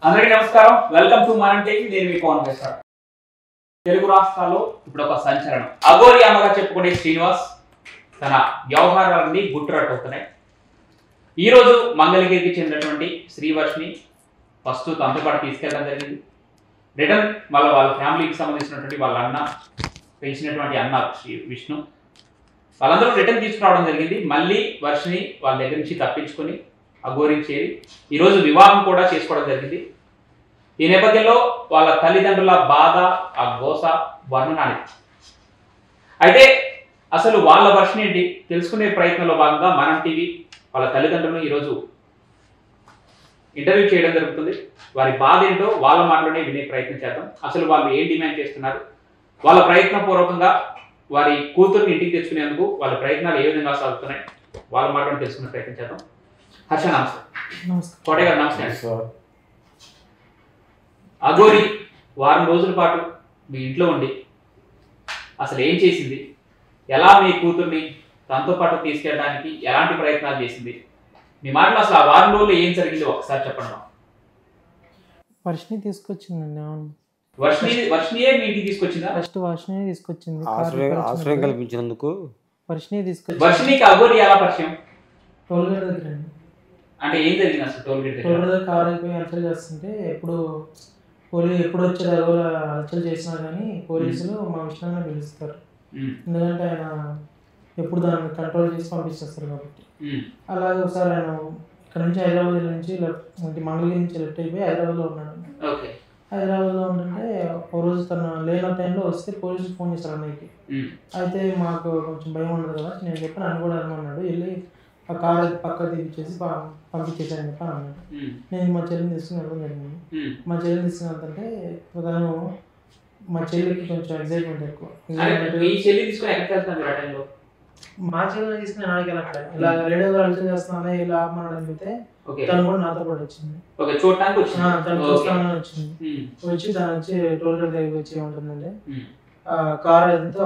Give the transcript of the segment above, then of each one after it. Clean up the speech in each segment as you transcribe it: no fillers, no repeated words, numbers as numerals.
అందరికీ నమస్కారం. Welcome to మనం టీవీ. నేను మీ పవన్ ప్రసాద్. తెలుగు రాష్ట్రాల్లో ఇప్పుడు ఒక సంచలనం. అఘోరి అమ్మగా చెప్పుకునే శ్రీనివాస్ తన వ్యవహారాలన్నీ గుట్టురట్టవుతున్నాయి. ఈరోజు మంగళగిరికి చెందినటువంటి శ్రీవర్షిని ఫస్ట్ తనతో పాటు తీసుకెళ్ళడం జరిగింది. రిటర్న్ వాళ్ళ ఫ్యామిలీకి సంబంధించినటువంటి వాళ్ళ అన్న, పెంచినటువంటి అన్న విష్ణు, వాళ్ళందరూ రిటర్న్ తీసుకురావడం జరిగింది. మళ్ళీ వర్షిని వాళ్ళ దగ్గర నుంచి తప్పించుకొని అఘోరికి చేరి ఈరోజు వివాహం కూడా చేసుకోవడం జరిగింది. ఈ నేపథ్యంలో వాళ్ళ తల్లిదండ్రుల బాధ, ఆ గోస వర్ణనాలి. అయితే అసలు వాళ్ళ వర్షన్ ఏంటి తెలుసుకునే ప్రయత్నంలో భాగంగా మనం టీవీ వాళ్ళ తల్లిదండ్రులను ఈరోజు ఇంటర్వ్యూ చేయడం జరుగుతుంది. వారి బాధ ఏంటో వాళ్ళ మాటలోనే వినే ప్రయత్నం చేద్దాం. అసలు వాళ్ళు ఏం డిమాండ్ చేస్తున్నారు, వాళ్ళ ప్రయత్నపూర్వకంగా వారి కూతుర్ని ఇంటికి తెచ్చుకునేందుకు వాళ్ళ ప్రయత్నాలు ఏ విధంగా సాగుతున్నాయి, వాళ్ళ మాటలను తెలుసుకునే ప్రయత్నం చేద్దాం. హర్ష నమస్తే. కోటయ్య గారు నమస్తే. అఘోరి వారం రోజుల పాటు మీ ఇంట్లో ఉండి అసలు ఏం చేసింది, ఎలా మీ కూతుర్ని తనతో పాటు తీసుకెళ్ళడానికి ఎలాంటి ప్రయత్నాలు చేసింది, మీ మాటలు అసలు ఆ వారం రోజుల్లో ఏం జరిగింది ఒకసారి చెప్పండి. వర్షిని తీసుకొచ్చిందండి. అవును, వర్షినియే మీ ఇంటికి తీసుకొచ్చిందా? ఫస్ట్ వర్షిని తీసుకొచ్చింది. ఆశ్రయం కల్పించినందుకు వర్షిని తీసుకొచ్చి వర్షినికి అఘోరి ఎలా పరిచయం? టోల్గేట్ దగ్గర అండి. అంటే ఏం జరిగింది అసలు టోల్గేట్ దగ్గర కార్ అయిపోయి హల్చల్ చేస్తుంటే ఎప్పుడు వచ్చారు హల్చల్ చేసినా కానీ పోలీసులు మా విషయాన్ని పిలుస్తారు. ఎందుకంటే ఆయన ఎప్పుడు దాన్ని కంట్రోల్ చేసి పంపించేస్తారు కాబట్టి. అలాగే ఒకసారి ఆయన ఇక్కడ నుంచి హైదరాబాద్ నుంచి మంగళగిరి నుంచి లెఫ్ట్ అయిపోయి హైదరాబాద్లో ఉన్నాడు. హైదరాబాద్లో ఉంటుంటే ఒక రోజు తను లేని టైంలో వస్తే పోలీసులు ఫోన్ చేస్తారు అన్నయ్యకి. అయితే మాకు కొంచెం భయం ఉండదు కదా, నేను చెప్పి నన్ను కూడా అనమన్నాడు. వెళ్ళి ఆ కార్ పక్క తీపిచ్చేసి పంపించేసాను చెప్పి అన్నాడు. నేను మా చెల్లిని తీసుకుని వెళ్ళడం జరిగింది. మా చెల్లిని తీసుకుని వెళ్తుంటే తను మా చెల్లికి కొంచెం ఎగ్జైట్మెంట్ ఎక్కువ. మా చెల్లిని తీసుకుని నాడికి వెళ్ళట్లేదు, ఇలా రేడియో అలర్ట్ చేస్తానే ఇలా ఆపమని అడిగితే తను కూడా నాతో పాటు వచ్చింది. తను చూస్తానని వచ్చింది. వచ్చి తను వచ్చి టోల్ గేట్ దగ్గరికి వచ్చి ఏముంటుందండి, కార్ అయితే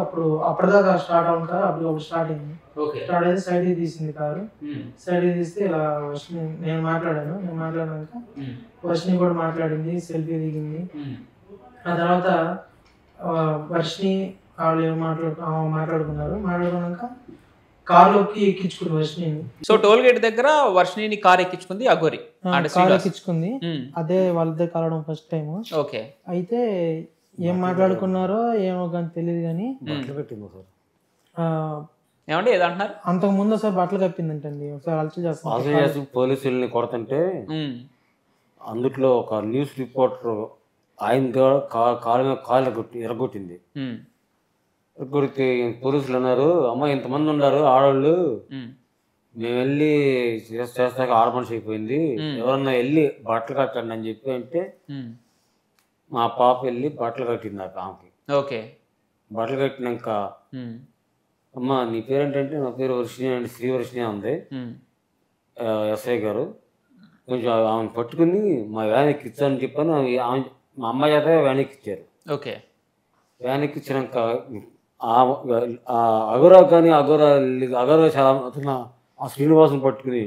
అప్పటిదాకా స్టార్ట్ అవును కారు అప్పుడు స్టార్ట్ అయింది. స్టార్ట్ అయితే సైడ్ తీసింది కారు. సైడ్ తీస్తే ఇలా వర్షిని నేను మాట్లాడినాక వర్షిని కూడా మాట్లాడింది, సెల్ఫీ దిగింది. ఆ తర్వాత వర్షిని వాళ్ళు మాట్లాడుకున్నాక కార్లోకి ఎక్కించుకుంది వర్షిని. సో టోల్ గేట్ దగ్గర వర్షిని కార్ ఎక్కించుకుంది అఘోరి. కార్ ఎక్కించుకుంది. అదే వాళ్ళిద్దరు కలవడం ఫస్ట్ టైం. ఓకే. అయితే ఏం మాట్లాడుకున్నారో ఏమో కానీ తెలియదు కానీ ఏమంటే ఏదంటున్నారు, అంతకు ముందు ఒకసారి బట్టలు కప్పిందంటండి. ఒకసారి అలచల్ చేస్తాను పోలీసుల్ని కొడుతుంటే అందుట్లో ఒక న్యూస్ రిపోర్టర్ ఆయన కాలు ఎరగొట్టింది. ఎరగొడితే పోలీసులు అన్నారు, అమ్మ ఇంతమంది ఉన్నారు ఆడవాళ్ళు, మేము వెళ్ళి చేస్తాక ఆడ మనిషి అయిపోయింది, ఎవరన్నా వెళ్ళి బట్టలు కట్టండి అని చెప్పి అంటే మా పాప వెళ్ళి బట్టలు కట్టింది ఆ ఆమెకి. ఓకే. బట్టలు కట్టినాక అమ్మ నీ పేరేంటంటే నా పేరు వర్షిని అంటే శ్రీవర్షిని ఉంది. ఎస్ఐ గారు కొంచెం ఆమెను పట్టుకుని మా వ్యాన్ ఎక్కించాలని చెప్పాను. మా అమ్మ చేత వ్యాన్ ఎక్కించారు. ఓకే. వ్యాన్ ఎక్కించినాక అఘోరా కానీ అఘోరా చాలా ఆ శ్రీనివాసుని పట్టుకుని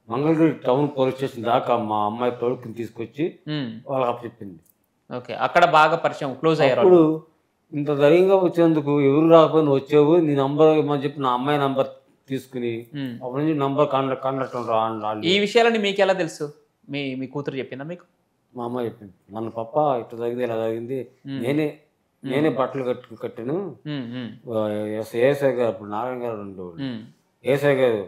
మంగళగిరి టౌన్ పోలీస్ స్టేషన్ దాకా మా అమ్మాయి తోడుకుని తీసుకొచ్చి వాళ్ళకి అప్పచెప్పింది. ఓకే. అక్కడ బాగా పరిచయం, క్లోజ్ అయ్యారు. అప్పుడు ఇంత ధైర్యంగా వచ్చేందుకు ఎవరు రాకపోయినా వచ్చావు, నీ నంబర్ ఇవ్వమని చెప్పి నా అమ్మాయి నంబర్ తీసుకుని అప్పటి నుంచి నంబర్ కాంటాక్ట్. ఈ విషయాలని మీకు ఎలా తెలుసు? మీ కూతురు చెప్పిందా మీకు? మా అమ్మాయి చెప్పింది, మన పప్ప ఇట్లా జరిగింది ఇలా జరిగింది, నేనే బట్టలు కట్టాను. ఏఎస్ఐ గారు అప్పుడు నారాయణ గారు ఉండేవాళ్ళు. ఏఎస్ఐ గారు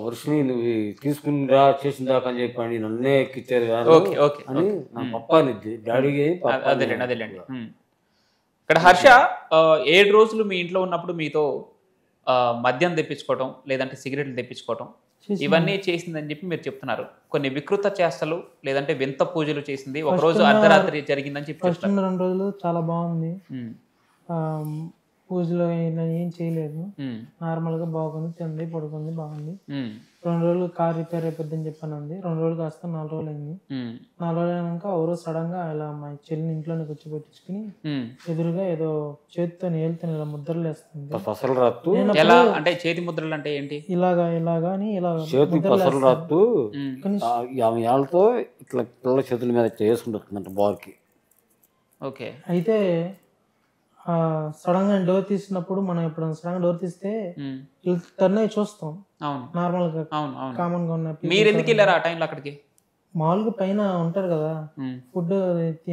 వర్షిని నువ్వు తీసుకునిరా చేసిన దాకా అని చెప్పండి నన్నే ఎక్కిచ్చారు అని నా పప్ప డాడీకి. అదేలేండి. ఇక్కడ హర్ష 7 రోజులు మీ ఇంట్లో ఉన్నప్పుడు మీతో మద్యం తెప్పించుకోవటం, లేదంటే సిగరెట్లు తెప్పించుకోవటం, ఇవన్నీ చేసిందని చెప్పి మీరు చెప్తున్నారు. కొన్ని వికృత చేష్టలు లేదంటే వింత పూజలు చేసింది, ఒక రోజు అర్ధరాత్రి జరిగిందని చెప్పి. ఫస్ట్ 2 రోజులు చాలా బాగుంది, పూజలో ఏం చేయలేదు, నార్మల్ గా బాగుంది, తింది పడుకుంది బాగుంది. 2 రోజులు కార్ రిపేర్ అయిపోద్ది అని చెప్పాను అంది. 2 రోజులు కాస్త 4 రోజులు అయింది. 4 రోజులు అయినాక ఓ రోజు సడన్ గా ఇలా మా చెల్లిని ఇంట్లోనే కూర్చోబెట్టించుకుని ఎదురుగా ఏదో చేతితో ఏలుతో ఇలా ముద్రలు వేస్తుంది. పసలు రత్తు ఎలా అంటే చేతి ముద్రలు అంటే ఏంటి? ఇలాగా అని ఇలా చేతి పసలు రత్తు ఆమె ఏళ్ళతో ఇట్లా పిల్లల చేతుల మీద చేసుకుంటుందంట బార్కి. ఓకే. అయితే సడన్ గా డోర్ తీసినప్పుడు మనం ఇప్పుడు సడన్ గా డోర్ తీస్తే టర్న్ అయ్యి చూస్తాం. అవును, నార్మల్ గా అవును, అవును. కామన్ గా ఉన్న మీరు ఎందుకు వెళ్ళారు ఆ టైంలో అక్కడికి? మామూలుగా పైన ఉంటారు కదా ఫుడ్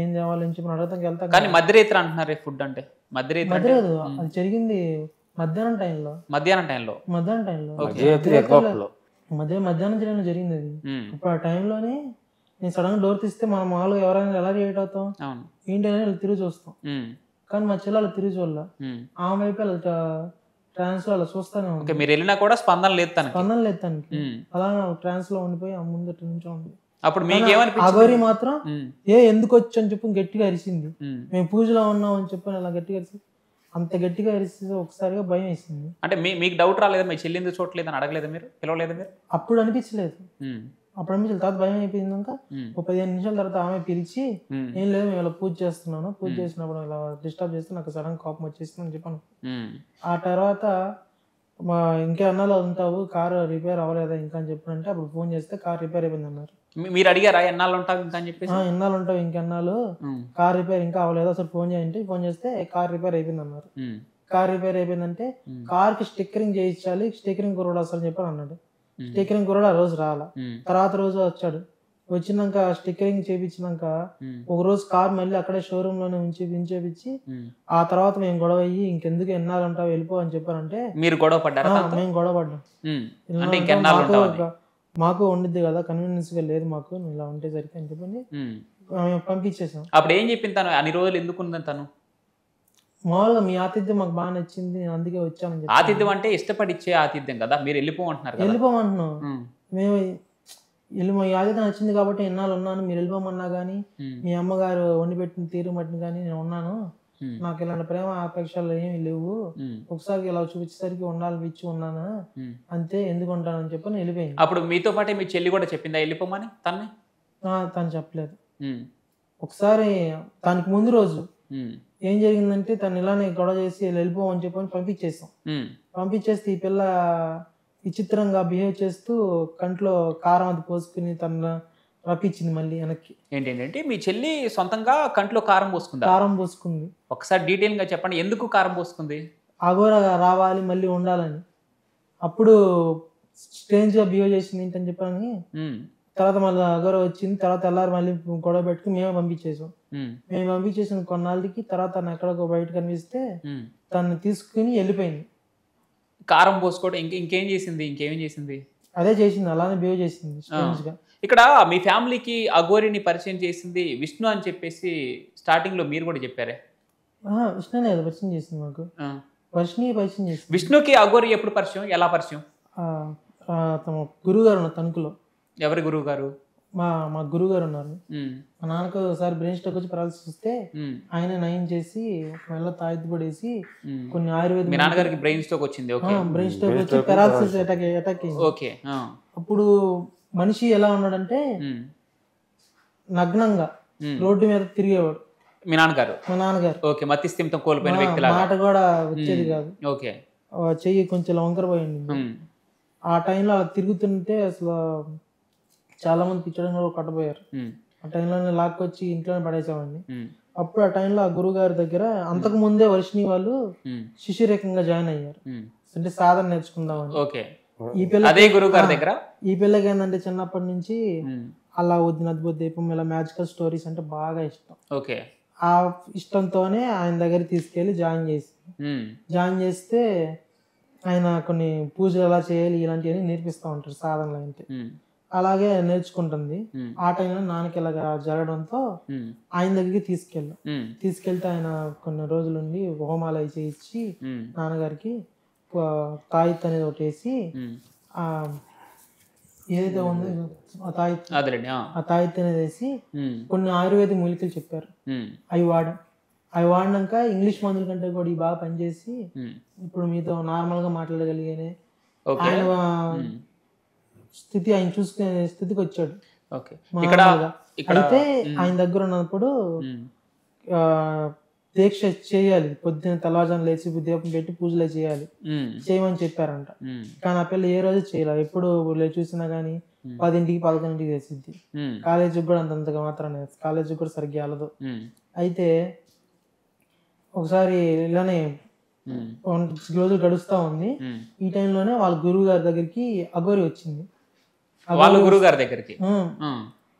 ఏం తేవాలని చెప్పి అడగడానికి వెళ్తాం. కానీ మధ్యరేత్రి అంటున్నారు ఫుడ్ అంటే మధ్యరేత్రి అది జరిగింది మధ్యాహ్నం టైంలో. మధ్యాహ్నం టైంలో మధ్యాహ్నం జరిగింది అది. ఇప్పుడు ఆ టైంలోనే నేను సడన్ గా డోర్ తీస్తే మనం మామూలుగా ఎవరైనా ఎలా రియాక్ట్ అవుతాం, ఏంటి అని తిరిగి చూస్తాం. కానీ మా చెల్లెలు తిరిగి చూడాల, ఆమె వైపు ట్రాన్స్ లో అలా చూస్తానే ఉంది. మీరు వెళ్ళినా కూడా స్పందన లేదు తనకి. అలా ట్రాన్స్ లో ఉండిపోయి ఆ ముందు నుంచి ఉంది. అప్పుడు మీకేమనిపించింది? అగోరి మాత్రం ఎందుకు వచ్చి అని చెప్పి గట్టిగా అరిసింది. మేము పూజలో ఉన్నాం అని చెప్పి అలా గట్టిగా అరిసింది. అంత గట్టిగా అరిస్తే ఒకసారిగా భయం వేసింది. అంటే మీకు డౌట్ రాలేదా? మీ చెల్లి ఎందుకు చూడలేదు అని అడగలేదు మీరు? పిలవలేదు మీరు? అప్పుడు అనిపించలేదు. తర్వాత భయం అయిపోయిందాక ఒక 15 నిమిషాల తర్వాత ఆమె పిలిచి ఏం లేదు మేము ఇలా పూజ చేస్తున్నాను, పూజ చేసినప్పుడు ఇలా డిస్టర్బ్ చేస్తే నాకు సడన్ కోపం వచ్చేసింది అని చెప్పాను. ఆ తర్వాత మా ఇంకెన్నాళ్ళు ఉంటావు, కారు రిపేర్ అవ్వలేదా ఇంకా అని చెప్పారంటే అప్పుడు ఫోన్ చేస్తే కార్ రిపేర్ అయిపోయింది అన్నారు. మీరు అడిగారా ఎన్నాళ్ళు ఉంటావు ఇంకా అని చెప్పి? ఎన్నాళ్ళు ఉంటావు ఇంకెన్నాళ్ళు, కార్ రిపేర్ ఇంకా అవ్వలేదు, అసలు ఫోన్ చేయండి. ఫోన్ చేస్తే కార్ రిపేర్ అయిపోయింది అన్నారు. కార్ రిపేర్ అయిపోయిందంటే కార్ కి స్టిక్కరింగ్ చేయించాలి, స్టిక్కరింగ్ కూడా అసలు చెప్పాను అన్నాడు. స్టిక్కరింగ్ కూడా ఆ రోజు రాలా. తర్వాత రోజు వచ్చాడు. వచ్చినాక స్టిక్కరింగ్ చేయించినాక ఒక రోజు కార్ మళ్ళీ అక్కడే షోరూమ్ లోనే ఉంచేపించి ఆ తర్వాత మేము గొడవ అయ్యి ఇంకెందుకు ఎన్నాళ్ళు ఉంటావు వెళ్ళిపో అని చెప్పారంటే మీరు గొడవ పడ్డారా? మేము గొడవ పడ్డాం. మాకు ఉండిద్ది కదా, కన్వీనియన్స్ గా లేదు మాకు ఇలా ఉంటే సరికి అని చెప్పి పంపించేసాం. అప్పుడు ఏం చెప్పింది తను? అన్ని రోజులు ఎందుకు ఉన్నది తను? మామూలుగా మీ ఆతిథ్యం మాకు బాగా నచ్చింది, అందుకే వచ్చామని. ఆతిథ్యం అంటే ఇష్టపడి ఇచ్చే ఆతిథ్యం కదా, మీరు వెళ్ళిపోమంటున్నాం. మేము ఈ ఆతిథ్యం నచ్చింది కాబట్టి ఎన్నాళ్ళు ఉన్నాను, మీరు వెళ్ళిపోమన్నా గానీ మీ అమ్మగారు వండి పెట్టిన తీరు మట్టిని కానీ నేను ఉన్నాను, నాకు ఇలాంటి ప్రేమ ఆపేక్షలు ఏమి లేవు, ఒకసారి ఇలా చూపించేసరికి ఉండాలనిపించి ఉన్నాను అంతే, ఎందుకు ఉంటానని చెప్పి నేను వెళ్ళిపోయింది. అప్పుడు మీతో పాటే మీ చెల్లి కూడా చెప్పిందా వెళ్ళిపోమని? తను చెప్పలేదు. ఒకసారి దానికి ముందు రోజు ఏం జరిగిందంటే తను ఇలానే గొడవ చేసి వెళ్ళిపోమని చెప్పని పంపించేస్తాం. పంపించేస్తే ఈ పిల్ల విచిత్రంగా బిహేవ్ చేస్తూ కంట్లో కారం అది పోసుకుని తను రప్పించింది మళ్ళీ వెనక్కి. ఏంటంటే మీ చెల్లి సొంతంగా కంట్లో కారం పోసుకుంది. ఒకసారి డీటెయిల్ గా చెప్పండి, ఎందుకు కారం పోసుకుంది? అఘోర రావాలి మళ్ళీ ఉండాలని. అప్పుడు స్ట్రేంజ్ గా బిహేవ్ చేసింది ఏంటని చెప్పని తర్వాత మళ్ళీ అఘోర వచ్చింది. తర్వాత ఎల్లారు మళ్ళీ గొడవ పెట్టుకుని మేమే పంపించేసాం. మేము పంపించేసిన కొన్నాళ్ళకి తర్వాత తను ఎక్కడికో బయట కనిపిస్తే తను తీసుకుని వెళ్ళిపోయింది. కారం పోసుకోవడం ఇంకేం చేసింది? అదే చేసింది, అలానే బిహేవ్ చేసింది స్ట్రేంజ్ గా. ఇక్కడ మీ ఫ్యామిలీకి అఘోరిని పరిచయం చేసింది విష్ణు అని చెప్పేసి స్టార్టింగ్ లో మీరు కూడా చెప్పారే? విష్ణునే పరిచయం చేసింది మాకు. పరిచయం చేసింది. విష్ణుకి అఘోరి ఎప్పుడు పరిచయం, ఎలా పరిచయం? తమ గురువు గారు ఉన్నారు తణుకులో. ఎవరి గురువు గారు? మా గురువు గారు ఉన్నారు. మా నాన్నకు ఒకసారి బ్రెయిన్ స్ట్రోక్ వచ్చి పెరాలసిస్ వస్తే ఆయన నయం చేసి మెల్ల తాయితీ పడేసి కొన్ని ఆయుర్వేద. మీ నాన్నగారికి బ్రెయిన్ స్ట్రోక్ వచ్చింది? బ్రెయిన్ స్ట్రోక్ వచ్చి పెరాలసిస్ అటాక్ అయింది. అప్పుడు మనిషి ఎలా ఉన్నాడంటే నగ్నంగా రోడ్డు మీద తిరిగేవాడు. మీ నాన్నగారు? మా నాన్నగారు. ఓకే. మతిస్థిమితం కోల్పోయిన వ్యక్తి. మాట కూడా వచ్చేది కాదు. ఓకే. చెయ్యి కొంచెం వంకరపోయింది. ఆ టైంలో అలా తిరుగుతుంటే అసలు చాలా మంది పిచ్చడంగా కట్టబోయారు. ఆ టైంలో లాక్కొచ్చి ఇంట్లోనే పడేసామండి. అప్పుడు ఆ టైంలో ఆ గురువు గారి దగ్గర అంతకు ముందే వర్షిణి వాళ్ళు శిశురేకంగా జాయిన్ అయ్యారు. అంటే సాధన నేర్చుకుందామని. ఈ పిల్లకి ఏంటంటే చిన్నప్పటి నుంచి అలా వద్దు దీపం ఇలా మ్యాజికల్ స్టోరీస్ అంటే బాగా ఇష్టం. ఆ ఇష్టంతోనే ఆయన దగ్గర తీసుకెళ్లి జాయిన్ చేస్తే ఆయన కొన్ని పూజలు ఎలా చేయాలి ఇలాంటివన్నీ నేర్పిస్తూ ఉంటారు సాధనలు. అయితే అలాగే నేర్చుకుంటుంది. ఆ టైంలో నాన్నకి ఇలా జరగడంతో ఆయన దగ్గరికి తీసుకెళ్తే ఆయన కొన్ని రోజులుండి హోమాలు అవి చేయించి నాన్నగారికి తాయిత్ అనేది ఒకటి వేసి ఏదైతే ఉందో ఆ తాయిత్ అనేది వేసి కొన్ని ఆయుర్వేద మూలికలు చెప్పారు. అవి వాడినాక ఇంగ్లీష్ మందుల కంటే కూడా ఇవి బాగా పనిచేసి ఇప్పుడు మీతో నార్మల్ గా మాట్లాడగలిగానే. ఆయన స్థితి ఆయన చూసుకునే స్థితికి వచ్చాడు. ఓకే. ఇక్కడ అయితే ఆయన దగ్గర ఉన్నప్పుడు దీక్ష చేయాలి, పొద్దున్న తెల్లవారుజామున లేచి దీపం పెట్టి పూజలే చేయాలి, చేయమని చెప్పారంట. కానీ ఆ పిల్ల ఏ రోజు చేయలేదు. ఎప్పుడు చూసినా గానీ 10ంటికి 11ంటికి చేసిద్ది. కాలేజీకి కూడా అంతంతగా మాత్రం కాలేజీకి కూడా సరిగ్గా వెళ్ళదు. అయితే ఒకసారి ఇలానే రోజులు గడుస్తా ఉంది. ఈ టైంలోనే వాళ్ళ గురువు గారి దగ్గరికి అఘోరి వచ్చింది. వాళ్ళ గురువు గారి దగ్గరికి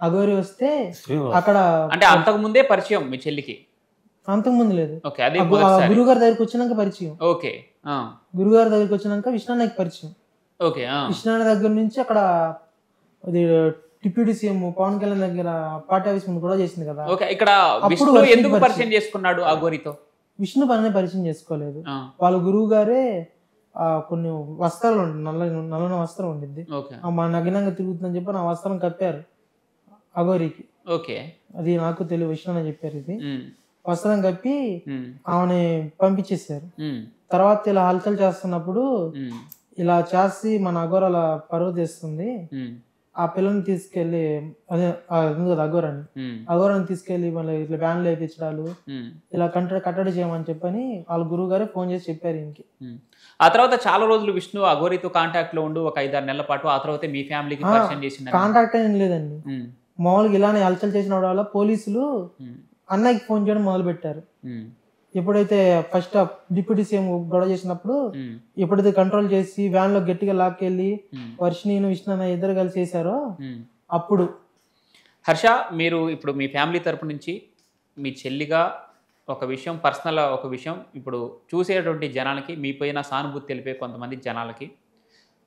అఘోరి వస్తే అక్కడ అంటే అంతకు ముందే పరిచయం మీ చెల్లికి? అంతకు ముందు లేదు, గురువు గారి దగ్గరికి వచ్చినాక పరిచయం. ఓకే. గురువు గారి దగ్గరికి వచ్చినాక విష్ణాన్నకి పరిచయం. ఓకే. విష్ణాన్న దగ్గర నుంచి అక్కడ అది డిప్యూటీ సీఎం పవన్ కళ్యాణ్ దగ్గర పార్టీ ఆఫీస్ ముందు కూడా చేసింది కదా. ఓకే. ఇక్కడ విష్ణు ఎందుకు పరిచయం చేసుకున్నాడు అఘోరితో? విష్ణు పని పరిచయం చేసుకోలేదు. వాళ్ళ గురువు గారే కొన్ని వస్త్రాలు ఉంటుంది, నల్లని వస్త్రం ఉండిద్ది, మా నగ్నంగా తిరుగుతుందని చెప్పి నా వస్త్రం కప్పారు అఘోరికి. ఓకే. అది నాకు తెలియదు, విష్ణు చెప్పారు. ఇది వస్త్రం కప్పి ఆమెని పంపించేశారు. తర్వాత ఇలా హల్చల్ చేస్తున్నప్పుడు ఇలా చేసి మన అఘోర అలా పరువు తీస్తుంది, ఆ పిల్లని తీసుకెళ్లి అదే కదా అఘోరాన్ని తీసుకెళ్లి మళ్ళీ ఇట్లా వ్యాన్లు వేయించడాలు ఇలా కట్టడి చేయమని చెప్పని వాళ్ళ గురువు గారే ఫోన్ చేసి చెప్పారు ఈయనకి. ఆ తర్వాత చాలా రోజులు విష్ణు అఘోరితో కాంటాక్ట్ లో ఉండు, ఒక 5-6 నెలల పాటు. ఆ తర్వాత మీ ఫ్యామిలీకి పరిచయం చేసిన కాంటాక్ట్ ఏం లేదండి. మామూలుగా ఇలానే హల్చల్ చేసిన వల్ల పోలీసులు అన్నయ్యకి ఫోన్ చేయడం మొదలు పెట్టారు. ఎప్పుడైతే ఫస్ట్ డిప్యూటీ సీఎం గొడవ చేసినప్పుడు ఎప్పుడైతే కంట్రోల్ చేసి వ్యాన్ లో గట్టిగా లాక్కెళ్ళి వర్షిని విష్ణు అన్న ఇద్దరు కలిసి చేశారో అప్పుడు. హర్ష, మీరు ఇప్పుడు మీ ఫ్యామిలీ తరపు నుంచి మీ చెల్లిగా ఒక విషయం, పర్సనల్ ఒక విషయం, ఇప్పుడు చూసేటువంటి జనాలకి మీ పైన సానుభూతి తెలిపే కొంతమంది జనాలకి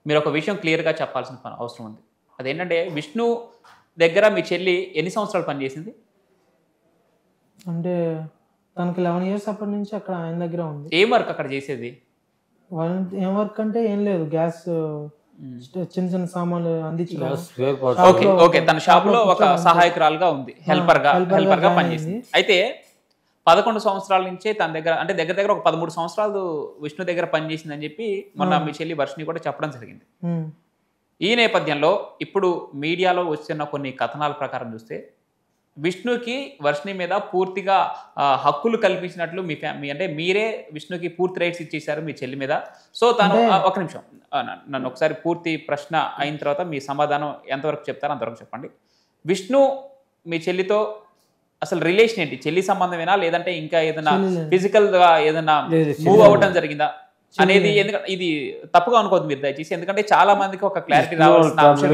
మీరు ఒక విషయం క్లియర్గా చెప్పాల్సిన అవసరం ఉంది. అదేంటంటే విష్ణు దగ్గర మీ చెల్లి ఎన్ని సంవత్సరాలు పనిచేసింది? అంటే తనకి 11 years అప్పటి నుంచి అక్కడ ఆయన దగ్గర ఉంది. ఏం వర్క్ అక్కడ చేసేది? ఏం వర్క్ అంటే ఏం లేదు, గ్యాస్ చిన్న చిన్న సామాన్లు అందించడం. ఓకే. తన షాప్ లో ఒక సహాయకురాలుగా ఉంది, హెల్పర్ గా పనిచేసింది. అయితే 11 సంవత్సరాల నుంచే తన దగ్గర, అంటే దగ్గర ఒక 13 సంవత్సరాలు విష్ణు దగ్గర పనిచేసిందని చెప్పి మొన్న మీ చెల్లి వర్షిని కూడా చెప్పడం జరిగింది. ఈ నేపథ్యంలో ఇప్పుడు మీడియాలో వస్తున్న కొన్ని కథనాల ప్రకారం చూస్తే విష్ణుకి వర్షిని మీద పూర్తిగా హక్కులు కల్పించినట్లు మీ అంటే మీరే విష్ణుకి పూర్తి రైట్స్ ఇచ్చేసారు మీ చెల్లి మీద. సో తను ఒక నిమిషం నన్ను ఒకసారి పూర్తి ప్రశ్న అయిన తర్వాత మీ సమాధానం ఎంతవరకు చెప్తారో అంతవరకు చెప్పండి. విష్ణు మీ చెల్లితో అసలు రిలేషన్ ఏంటి? చెల్లి సంబంధమేనా లేదంటే ఇంకా ఏదైనా ఫిజికల్ గా ఏదైనా మూవ్ అవ్వటం జరిగిందా అనేది? ఎందుకంటే ఇది తప్పుగా అనుకోవద్దు మీరు దయచేసి, ఎందుకంటే చాలా మందికి ఒక క్లారిటీ రావాల్సిన అంశం.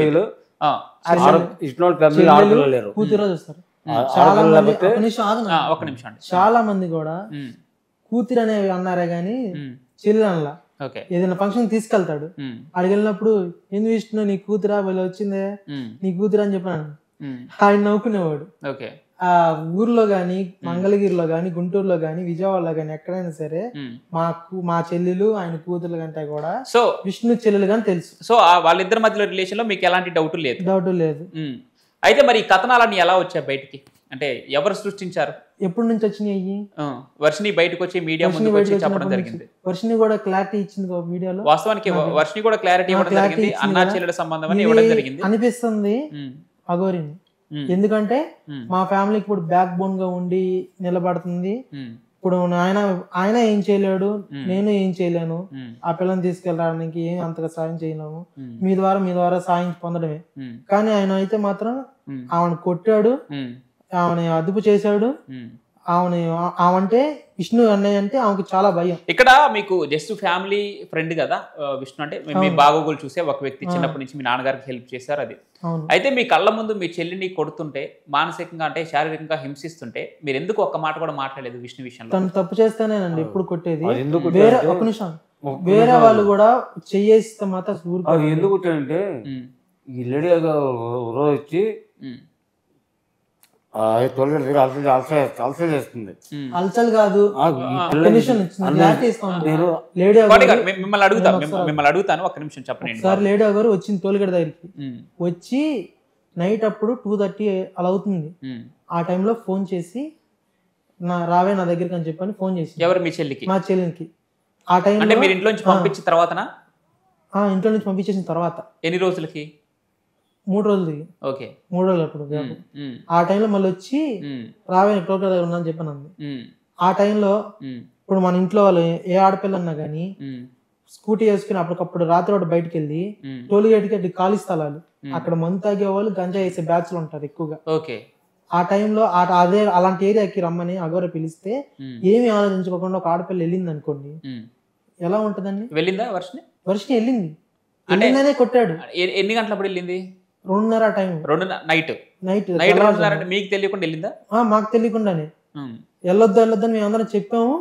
ఒక నిమిషం అండి. చాలా మంది కూడా కూతురు అనేవి అన్నారే గాని చెల్లి అనలా. ఏదైనా ఫంక్షన్ తీసుకెళ్తాడు, అడిగి వెళ్ళినప్పుడు ఎందుకు విష్ణు నీ కూతురా వీళ్ళు వచ్చిందే నీ కూతురు అని చెప్పాను ఆయన నవ్వుకునేవాడు. ఆ ఊర్లో గాని మంగళగిరిలో గాని గుంటూరులో గాని విజయవాడలో గాని ఎక్కడైనా సరే మా చెల్లెలు ఆయన కూతురు కంటే కూడా సో విష్ణు చెల్లెలు గాని తెలుసు. సో వాళ్ళిద్దరి మధ్యలో రిలేషన్ లో మీకు ఎలాంటి డౌట్ లేదు. అయితే మరి ఈ కథనాలన్నీ ఎలా వచ్చాయి బయటికి? అంటే ఎవరు సృష్టించారు? ఎప్పటి నుంచి వచ్చినాయి? వర్షిని బయటకు వచ్చి మీడియా ముందుకు వచ్చి చెప్పడం జరిగింది. వర్షిని కూడా క్లారిటీ ఇచ్చింది మీడియాలో. వాస్తవానికి వర్షిని కూడా క్లారిటీ ఇవ్వడం జరిగింది, అన్నా చెల్లెల సంబంధం అని ఇవ్వడం జరిగింది అనిపిస్తుంది అఘోరిని. ఎందుకంటే మా ఫ్యామిలీకి ఇప్పుడు బ్యాక్ బోన్ గా ఉండి నిలబడుతుంది. ఇప్పుడు ఆయన ఏం చేయలేడు, నేను ఏం చేయలేను, ఆ పిల్లని తీసుకెళ్ళడానికి ఏం అంతగా సాయం చేయలేము, మీ ద్వారా సాయం పొందడమే. కానీ ఆయన అయితే మాత్రం ఆమెను కొట్టాడు, ఆమెని అదుపు చేశాడు. ఆమంటే విష్ణు అన్నయ్య అంటే ఆమెకు చాలా భయం. ఇక్కడ మీకు జస్ట్ ఫ్యామిలీ ఫ్రెండ్ కదా విష్ణు అంటే, మీ బాగోగులు చూసే ఒక వ్యక్తి, చిన్నప్పటి నుంచి మీ నాన్నగారికి హెల్ప్ చేశారు అది. అయితే మీ కళ్ళ ముందు మీ చెల్లిని కొడుతుంటే, మానసికంగా అంటే శారీరకంగా హింసిస్తుంటే మీరు ఎందుకు ఒక్క మాట కూడా మాట్లాడలేదు విష్ణు విషయంలో? తను తప్పు చేస్తేనేనండి ఎప్పుడు కొట్టేది. వేరే ఒక నిమిషం, వేరే వాళ్ళు కూడా చెయ్యేస్తే మాత్రం ఎందుకు కొట్టాడంటే ఈ లేడీ రోజు వచ్చి అల్చల్ కాదు మిమ్మల్ని అడుగుతాను ఒక్క నిమిషం చెప్పండి. సార్ లేడీ గారు వచ్చింది తోలుగడ దగ్గరికి వచ్చి నైట్ అప్పుడు 2:30 అలా అవుతుంది. ఆ టైంలో ఫోన్ చేసి రావే నా దగ్గరికి అని చెప్పని ఫోన్ చేసి. ఎవరు? మీ చెల్లికి? మా చెల్లికి. ఆ టైం మీరు ఇంట్లో నుంచి పంపించిన తర్వాతనా? ఇంట్లో నుంచి పంపించేసిన తర్వాత. ఎన్ని రోజులకి? 3 రోజులు దిగి ఓకే 3 రోజులు అప్పుడు gap. ఆ టైంలో మళ్ళీ వచ్చి రావే టోకెన్ దగ్గర ఉన్నా అని చెప్పాను అంది. ఆ టైంలో ఇప్పుడు మన ఇంట్లో వాళ్ళు ఏ ఆడపిల్ల అన్నా కానీ స్కూటీ వేసుకుని అప్పటికప్పుడు రాత్రి ఒకటి బయటకు వెళ్ళి టోల్ గేట్కి ఖాళీ స్థలాలు అక్కడ మందు తాగే వాళ్ళు గంజా వేసే బ్యాచ్లు ఉంటారు ఎక్కువగా. ఓకే ఆ టైంలో అదే అలాంటి ఏరియాకి రమ్మని అగోర పిలిస్తే ఏమి ఆలోచించుకోకుండా ఒక ఆడపిల్ల వెళ్ళింది అనుకోండి, ఎలా ఉంటదండి? వెళ్ళిందా వర్షిని వెళ్ళింది, వెళ్ళిందనే కొట్టాడు. ఎన్ని గంటలప్పుడు వెళ్ళింది? 2:30 టైం, నైట్ నైట్ 2:30 మీకు తెలియకుండా వెళ్ళిందా? మాకు తెలియకుండానే వెళ్ళొద్దని మేము అందరం చెప్పాము.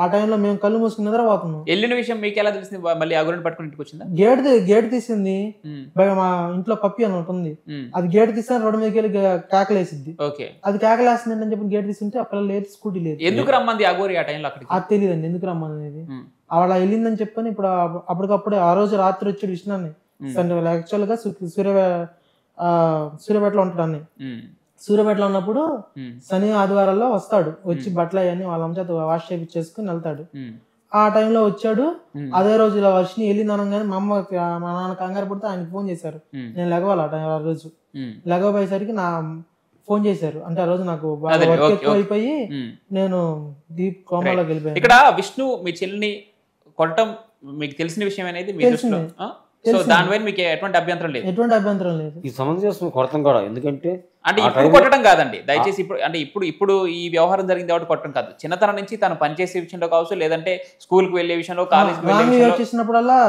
ఆ టైంలో మేము కళ్ళు మూసుకుని నిద్రపోతున్నాం. వెళ్ళిన విషయం మీకు ఎలా తెలిసింది? మళ్ళీ అగురిని పట్టుకుని ఇంటికి వచ్చిందా? గేట్ తీసింది. మా ఇంట్లో పప్పి అని ఉంటుంది, అది గేట్ తీస్తే రోడ్డు మీదకి వెళ్ళి కేకలేసిద్ది. అది కేకలేస్తుంది అని చెప్పి గేట్ తీసుకుంటే అక్కడ లేదు, స్కూటీ లేదు. ఎందుకు రమ్మంది అగోరి ఆ టైంలో? అక్కడికి అది తెలియదండి ఎందుకు రమ్మనేది. అలా వెళ్ళిందని చెప్పని ఇప్పుడు అప్పటికప్పుడే ఆ రోజు రాత్రి వచ్చాడు విష్ణాన్ని. యాక్చువల్ గా సూర్యాపేటలో ఉంటాడు అన్ని. సూర్యాపేటలో ఉన్నప్పుడు శని ఆదివారాల్లో వస్తాడు, వచ్చి బట్టలు అవన్నీ వాళ్ళ అమ్మ చేత వాష్ చేపించేసుకుని వెళ్తాడు. ఆ టైంలో వచ్చాడు. అదే రోజు ఇలా వర్షిని వెళ్ళింది అనగానే మా నాన్న కంగారు పడితే ఆయనకి ఫోన్ చేశారు. నేను లెగవాలి ఆ రోజు. లెగపోయేసరికి నా ఫోన్ చేశారు. అంటే ఆ రోజు నాకు వర్క్ ఎక్కువ అయిపోయి నేను డీప్ కోమాలోకి వెళ్ళిపోయాను. ఇక్కడ విష్ణు మీ చెల్లిని కొట్టడం మీకు తెలిసిన విషయం అనేది మీ దృష్టిలో, సో దానిపై మీకు ఎటువంటి అభ్యంతరం లేదు. ఈ సంబంధం కొడతాం కూడా, ఎందుకంటే అంటే ఇప్పుడు కొట్టడం కాదండి దయచేసి. ఇప్పుడు ఈ వ్యవహారం జరిగింది కాబట్టి కొట్టడం కాదు. చిన్నతనం నుంచి తను పనిచేసే విషయంలో కావచ్చు, లేదంటే స్కూల్ కి వెళ్ళే విషయంలో, కాలేజ్ చేసినప్పుడల్లా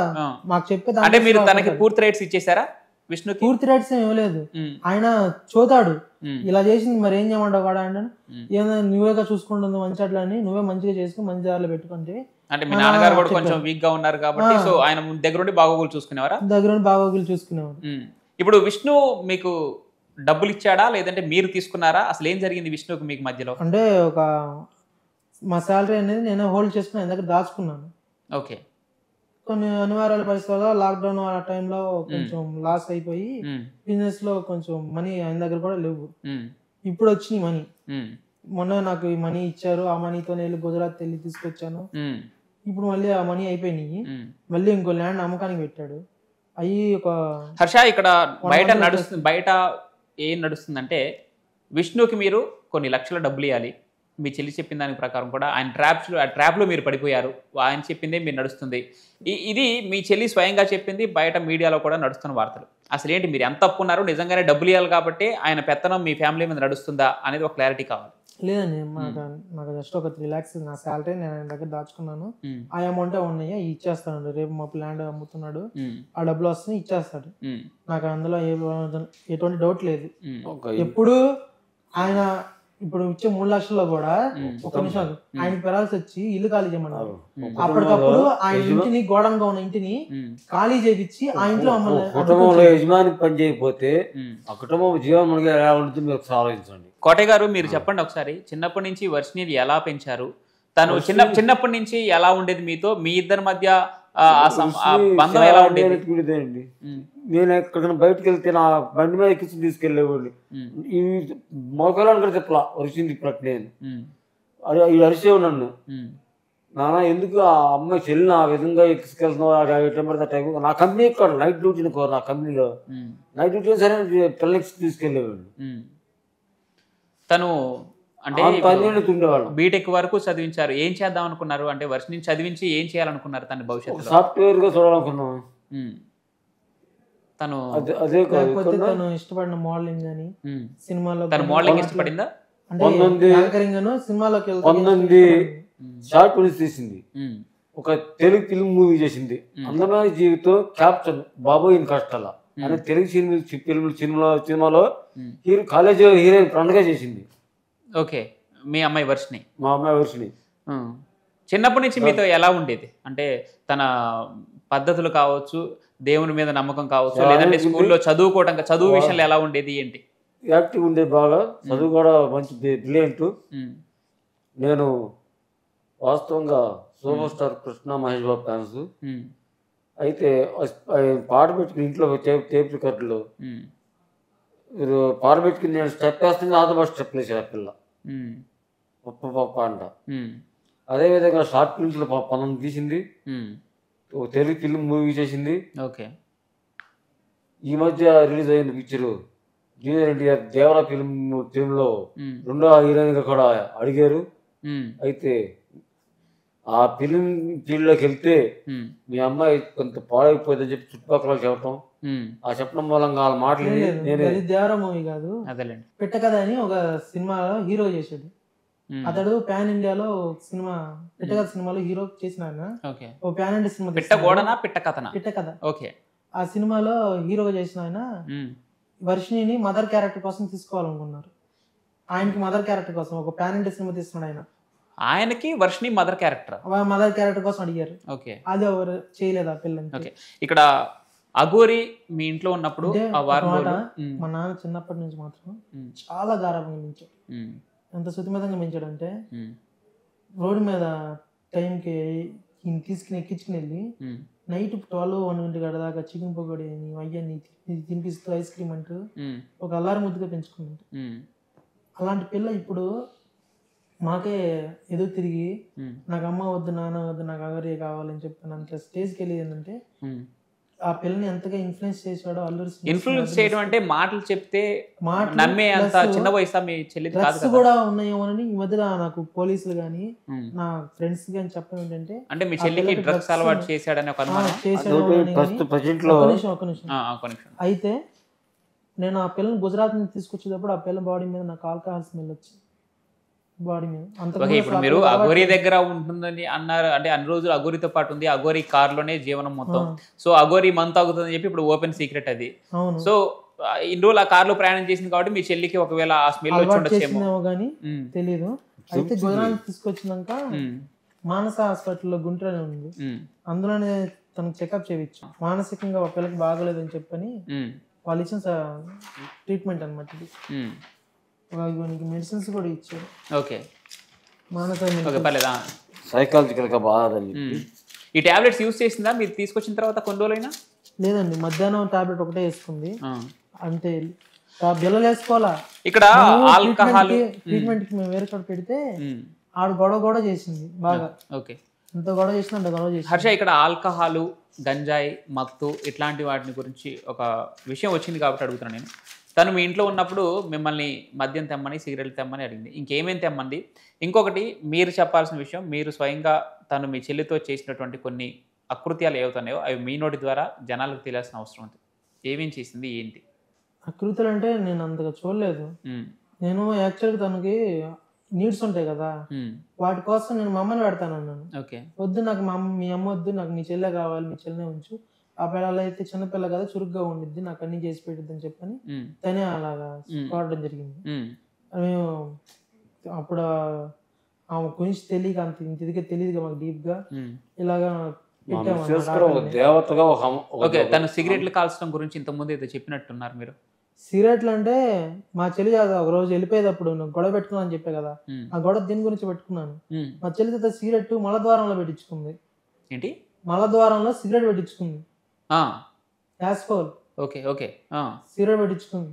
మాకు చెప్పే, అంటే మీరు తనకి పూర్తి రైట్స్ ఇచ్చేసారా? విష్ణు పూర్తి రైట్స్ ఏం ఇవ్వలేదు. ఆయన చూతాడు, ఇలా చేసింది మరి ఏం చేయమంటావు కూడా ఆయన, ఏదైనా నువ్వేగా చూసుకుంటుంది మంచి అట్లా అని, నువ్వే మంచిగా చేసుకుని మంచి దారిలో పెట్టుకుంటే. అంటే మీ నాన్నగారు కూడా కొంచెం వీక్ గా ఉన్నారు కాబట్టి సో ఆయన దగ్గరుండి బాగోగులు చూసుకునేవారా? బాగోగులు చూసుకునేవారు. ఇప్పుడు విష్ణు మీకు డబ్బులు ఇచ్చాడా లేదంటే మీరు తీసుకున్నారా? అసలు ఏం జరిగింది విష్ణుకి మీకు మధ్యలో? అంటే మా శాలరీ అనేది నేను హోల్డ్ చేసుకుని ఆయన దగ్గర దాచుకున్నాను. ఓకే. కొన్ని అనివార్యాల పరిస్థితుల్లో లాక్డౌన్ ఆ టైంలో కొంచెం లాస్ అయిపోయి బిజినెస్ లో కొంచెం మనీ ఆయన దగ్గర కూడా లేవు. ఇప్పుడు వచ్చినాయి మనీ. మొన్న నాకు ఈ మనీ ఇచ్చారు, ఆ మనీతో నేను గుజరాత్ వెళ్ళి తీసుకొచ్చాను. ఇప్పుడు మళ్ళీ ఆ మనీ అయిపోయినాయి. మళ్ళీ ఇంకో ల్యాండ్ అమ్మకానికి పెట్టాడు. అయ్యి ఒక హర్ష ఇక్కడ బయట ఏం నడుస్తుందంటే విష్ణుకి మీరు కొన్ని లక్షల డబ్బులు ఇవ్వాలి. మీ చెల్లి చెప్పిన దాని ప్రకారం కూడా ఆయన ట్రాప్లో మీరు పడిపోయారు. ఆయన చెప్పిందే మీరు నడుస్తుంది. ఇది మీ చెల్లి స్వయంగా చెప్పింది, బయట మీడియాలో కూడా నడుస్తున్న వార్తలు. అసలు ఏంటి, మీరు ఎంత తప్పు ఉన్నారు? నిజంగానే డబ్బులు ఇవ్వాలి కాబట్టి ఆయన పెత్తనం మీ ఫ్యామిలీ మీద నడుస్తుందా అనేది ఒక క్లారిటీ కావాలి. లేదండి, నాకు జస్ట్ ఒక 3 lakhs నా శాలరీ నేను ఆయన దగ్గర దాచుకున్నాను. ఆ అమౌంట్ ఉన్నాయా ఇచ్చేస్తాను. రేపు మా ల్యాండ్ అమ్ముతున్నాడు, ఆ డబ్బులు వస్తున్నాయి ఇచ్చేస్తాడు. నాకు అందులో ఎటువంటి డౌట్ లేదు. ఎప్పుడు ఆయన ఇప్పుడు ఇచ్చే 3 లక్షల్లో కూడా ఒక నిమిషం ఆయన పెరాల్సి వచ్చి ఇల్లు ఖాళీ చేయమన్నారు. అప్పటికప్పుడు ఆయన ఇంటిని, గోడంగా ఉన్న ఇంటిని ఖాళీ చేయించి ఆ ఇంట్లో కుటుంబంలో యజమాని పని చేయకపోతే ఆ కుటుంబం జీవనం ఎలా ఉంటుంది మీరు ఆలోచించండి. కోటయ్య గారు మీరు చెప్పండి ఒకసారి, చిన్నప్పటి నుంచి వర్షిని ఎలా పెంచారు? తను చిన్నప్పటి నుంచి ఎలా ఉండేది మీతో? మీ ఇద్దరి మధ్య బంధం ఎలా ఉండేది? నేను ఎక్కడికైనా బయటకు వెళ్తే నా బండి మీద ఎక్కించి తీసుకెళ్లేవాడిని. ఈ మోకాలను కూడా చెప్పలా అరిచింది. ఇప్పుడు నేను అది అరిసేవు నన్ను, నాన్న ఎందుకు ఆ అమ్మాయి చెల్లిని ఆ విధంగా ఎక్కించుకెళ్తున్నావు? నా కంపెనీ ఇక్కడ నైట్ డ్యూటీని కోరు, నా కంపెనీలో నైట్ డ్యూటీ సరే పిల్లలకి తీసుకెళ్లేవాడిని. తను అంటే బీటెక్ వరకు చదివించారు. ఏం చేద్దాం అనుకున్నారు? అంటే వర్షిని చదివించి ఏం చేయాలనుకున్నారు? తన భవిష్యత్తు సాఫ్ట్వేర్ గా చూడాలనుకున్నాను. తను తను ఇష్టపడిన మోడలింగ్ అని సినిమాలో, తను మోడలింగ్ ఇష్టపడిందా? సినిమాలోకి 19 షార్ట్ ఫిల్మ్స్ తీసింది, ఒక తెలుగు ఫిల్మ్ మూవీ చేసింది. అందమైన జీవితం, క్యాప్షన్, బాబోయ్ ఇన్ కష్టాల అనే తెలుగు సినిమాలో కాలేజీ హీరోయిన్ ఫ్రెండ్గా చేసింది. ఓకే. మీ అమ్మాయి వర్షిని? మా అమ్మాయి వర్షిని. చిన్నప్పటి నుంచి మీతో ఎలా ఉండేది? అంటే తన పద్ధతులు కావచ్చు, దేవుని మీద నమ్మకం కావచ్చు, లేదంటే స్కూల్లో చదువు విషయంలో ఎలా ఉండేది ఏంటి? యాక్టివ్ ఉండేది బాగా, చదువు కూడా మంచి బ్రిలియంట్. నేను వాస్తవంగా super star Krishna Mahesh Babu fans. అయితే పాట పెట్టుకుని ఇంట్లో టేప్ రికార్డులో పాట పెట్టుకుని నేను స్టెప్ వేస్తుంది, నాతో పాటు స్టెప్ వేసాను ఆ పిల్ల పప్ప అంట. అదేవిధంగా షార్ట్ ఫిల్మ్స్లో 19 తీసింది, తెలుగు ఫిల్మ్ మూవీ చేసింది. ఓకే. ఈ మధ్య రిలీజ్ అయిన పిక్చరు జూనియర్ ఎన్టీఆర్ దేవరా ఫిల్మ్లో రెండో హీరోయిన్గా కూడా అడిగారు. అయితే ఆ ఫిలిం ఫీల్డ్లోకి వెళ్తే మీ అమ్మాయి కొంత పాడైపోయిందని చెప్పి చుట్టుపక్కల చెప్పడం, ఆ చెప్పడం మూలంగా వాళ్ళ మాటలు దేవరా మూవీ కాదు, పెట్ట కథ అని ఒక సినిమాలో హీరో చేసాడు. అతడు పాన్ ఇండియాలో సినిమా పెట్ట కథ సినిమాలో హీరో చేసిన ఓ పాన్ ఇండియా సినిమా పెట్ట కథ. ఆ సినిమాలో హీరోగా చేసిన ఆయన వర్షిణిని మదర్ క్యారెక్టర్ కోసం తీసుకోవాలనుకున్నారు. ఆయనకి మదర్ క్యారెక్టర్ కోసం ఒక పాన్ ఇండియా సినిమా తీస్తున్నాడు. ఆయనకి వర్షిణి మదర్ క్యారెక్టర్ కోసం అడిగారు. అది ఎవరు చేయలేదు ఆ పిల్లకి. ఇక్కడ అఘోరి మీ ఇంట్లో ఉన్నప్పుడు మా నాన్న చిన్నప్పటి నుంచి మాత్రం చాలా గారాబంగా పెంచాడు. ఎంత శుతిమితంగా పెంచాడంటే రోడ్డు మీద టైంకి తీసుకుని ఎక్కించుకుని వెళ్ళి నైట్ 12-1 గంట దాకా చికెన్ పకోడీ అని అయ్యని తినిపిస్తూ ఐస్ క్రీమ్ అంటూ ఒక అల్లారి ముద్దుగా పెంచుకున్నాడు. అలాంటి పిల్ల ఇప్పుడు మాకే ఎదురు తిరిగి నాకు అమ్మ వద్దు నాన్న వద్దు నాకు అగరే కావాలని చెప్పాను. అంత స్టేజ్కి వెళ్ళి ఏంటంటే ఆ పిల్లని ఎంతగా ఇన్ఫ్లుయెన్స్ చేశాడో అల్లూరి. ఇన్ఫ్లుయెన్స్ చేయడం అంటే మాటలు చెప్తే నమ్మే అంత చిన్న వయసు మీ చెల్లిది కాదు కూడా ఉన్నాయేమోనని ఈ మధ్యలో నాకు పోలీసులు గానీ నా ఫ్రెండ్స్ గానీ చెప్పడం ఏంటంటే అంటే మీ చెల్లికి డ్రగ్స్ అలవాటు చేశాడని ఒక అనుమానం. ఒక నిమిషం. అయితే నేను ఆ పిల్లని గుజరాత్ నుంచి తీసుకొచ్చేటప్పుడు ఆ పిల్ల బాడీ మీద నాకు ఆల్కహాల్ స్మెల్ వచ్చింది. బాడీ మీద ఇప్పుడు మీరు అఘోరి దగ్గర ఉంటుందని అన్నారు అంటే అన్ని రోజులు అఘోరితో పాటు ఉంది, అఘోరి కార్ లోనే జీవనం మొత్తం. సో అఘోరి మంత్ అవుతుందని చెప్పి ఇప్పుడు ఓపెన్ సీక్రెట్ అది. సో ఇన్ని రోజులు ఆ కార్ లో ప్రయాణం చేసింది కాబట్టి మీ చెల్లికి ఒకవేళ ఆ స్మెల్ వచ్చి ఉండొచ్చేమో కానీ తెలీదు. అయితే గుజరాత్ తీసుకొచ్చినాక మానస హాస్పిటల్లో గుంటూరులో ఉంది, అందులోనే తనకు చెకప్ చేయించాం. మానసికంగా ఒక పిల్లకి బాగోలేదని చెప్పని వాళ్ళు ఇచ్చిన ట్రీట్మెంట్ అనమాట ఇది. మెడిసిన్స్ కూడా ఇచ్చారు. సైకాలజికల్ గా బాగా. ఈ టాబ్లెట్స్ యూజ్ చేసిందా మీరు తీసుకొచ్చిన తర్వాత కొన్ని రోజులైనా? లేదండి, మధ్యాహ్నం టాబ్లెట్ ఒకటే వేసుకుంది అంతే. బిల్లలు వేసుకోవాలా. ఇక్కడ ఆల్కహాల్ ట్రీట్మెంట్ కి మేము వేరే చోట పెడితే ఆడ గొడవ చేసింది బాగా. ఎంత గొడవ చేసినా అంత గొడవ చేసింది. హర్ష, ఇక్కడ ఆల్కహాల్, గంజాయి, మత్తు ఇట్లాంటి వాటిని గురించి ఒక విషయం వచ్చింది కాబట్టి అడుగుతున్నాను నేను. తను మీ ఇంట్లో ఉన్నప్పుడు మిమ్మల్ని మద్యం తెమ్మని, సిగరెట్లు తెమ్మని అడిగింది. ఇంకేమేమి తెమ్మంది? ఇంకొకటి మీరు చెప్పాల్సిన విషయం, మీరు స్వయంగా తను మీ చెల్లితో చేసినటువంటి కొన్ని అకృత్యాలు ఏవవుతున్నాయో అవి మీ నోటి ద్వారా జనాలకు తెలియాల్సిన అవసరం ఉంది. ఏమేం చేసింది, ఏంటి అకృత్యాలు అంటే? నేను అంతగా చూడలేదు. నేను యాక్చువల్గా తనకి నీడ్స్ ఉంటాయి కదా, వాటి కోసం నేను మా అమ్మని పెడతాను అన్నాను. వద్దు నాకు మీ అమ్మ వద్దు, నాకు మీ చెల్లె కావాలి, మీ చెల్లెనే ఉంచు. ఆ పిల్లలు అయితే చిన్నపిల్ల కదా చురుగ్గా ఉండిద్ది, నాకు అన్ని చేసి పెట్టిద్ది అని చెప్పని తనే అలాగా వాడడం జరిగింది. మేము అప్పుడు ఆమె గురించి తెలియక అంత ఇంటిదిగా తెలియదుగా మాకు డీప్ గా ఇలాగా తను సిగరెట్లు కాల్చడం గురించి ఇంత ముందు ఏదో చెప్పినట్టున్నారు మీరు. సిగరెట్లు అంటే మా చెల్లి కాదు, ఒక రోజు వెళ్ళిపోయేటప్పుడు నాకు గొడవ పెట్టుకున్నాను అని చెప్పే కదా, ఆ గొడవ దీని గురించి పెట్టుకున్నాను. మా చెల్లి సిగరెట్ మలద్వారంలో పెట్టించుకుంది. ఏంటి? మలద్వారంలో సిగరెట్ పెట్టించుకుంది. సిగరెట్ పెట్టించుకుంది.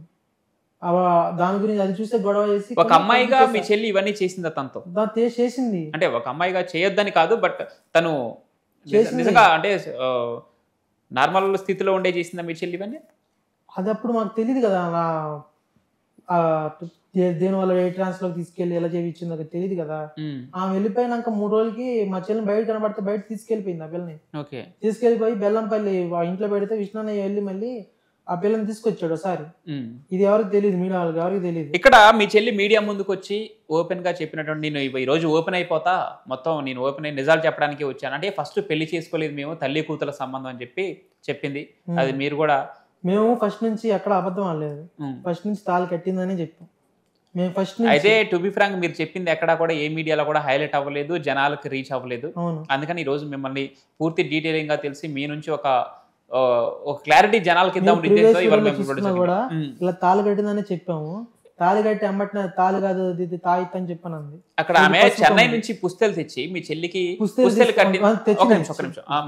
దాని గురించి అది చూస్తే గొడవ చేసి ఒక అమ్మాయిగా మీ చెల్లి ఇవన్నీ చేసిందా తనతో? చేసింది. అంటే ఒక అమ్మాయిగా చేయొద్దని కాదు, బట్ తను నిజంగా అంటే నార్మల్ స్థితిలో ఉండే చేసిందా మీ చెల్లి ఇవన్నీ? అది అప్పుడు మాకు తెలియదు కదా, దేనివల్ల ఏ ట్రాన్స్ లోకి తీసుకెళ్లి ఎలా చేయించింది అది తెలియదు కదా. ఆమె వెళ్ళిపోయినాక 3 రోజులకి మా చెల్లిని బయట కనబడితే బయట తీసుకెళ్లిపోయింది. ఆ పిల్లని తీసుకెళ్లిపోయి బెల్లంపల్లి ఇంట్లో పెడితే విష్ణున్నయ్య వెళ్ళి మళ్ళీ ఆ పిల్లని తీసుకొచ్చాడు ఒకసారి. ఇది ఎవరికి తెలియదు, మీడియా వాళ్ళకి ఎవరికి తెలియదు. ఇక్కడ మీ చెల్లి మీడియా ముందుకు వచ్చి ఓపెన్ గా చెప్పినటువంటి, నేను ఈ రోజు ఓపెన్ అయిపోతా, మొత్తం నేను ఓపెన్ అయి నిజాలు చెప్పడానికి వచ్చాను అంటే, ఫస్ట్ పెళ్లి చేసుకోలేదు మేము, తల్లి కూతుల సంబంధం అని చెప్పింది. అది మీరు కూడా మేము ఫస్ట్ నుంచి ఎక్కడ అబద్ధం ఆడలేదు, ఫస్ట్ నుంచి తాళి కట్టిందని చెప్పాం మేము ఫస్ట్. అయితే టు బి ఫ్రాంక్ మీరు చెప్పింది ఎక్కడా కూడా ఏ మీడియాలో కూడా హైలైట్ అవ్వలేదు, జనాలకు రీచ్ అవ్వలేదు. అందుకని ఈ రోజు మిమ్మల్ని పూర్తి డీటెయిలింగ్ గా తెలిసి మీ నుంచి ఒక క్లారిటీ జనాలకి కూడా ఇలా తాళి కట్టిందని చెప్పాము. తాళి కట్టి అమ్మటిన తాళి కాదు తాయిత్ అని చెప్పాను. అక్కడ ఆమె చెన్నై నుంచి పుస్తలు తెచ్చి మీ చెల్లికి పుస్తలు కట్టి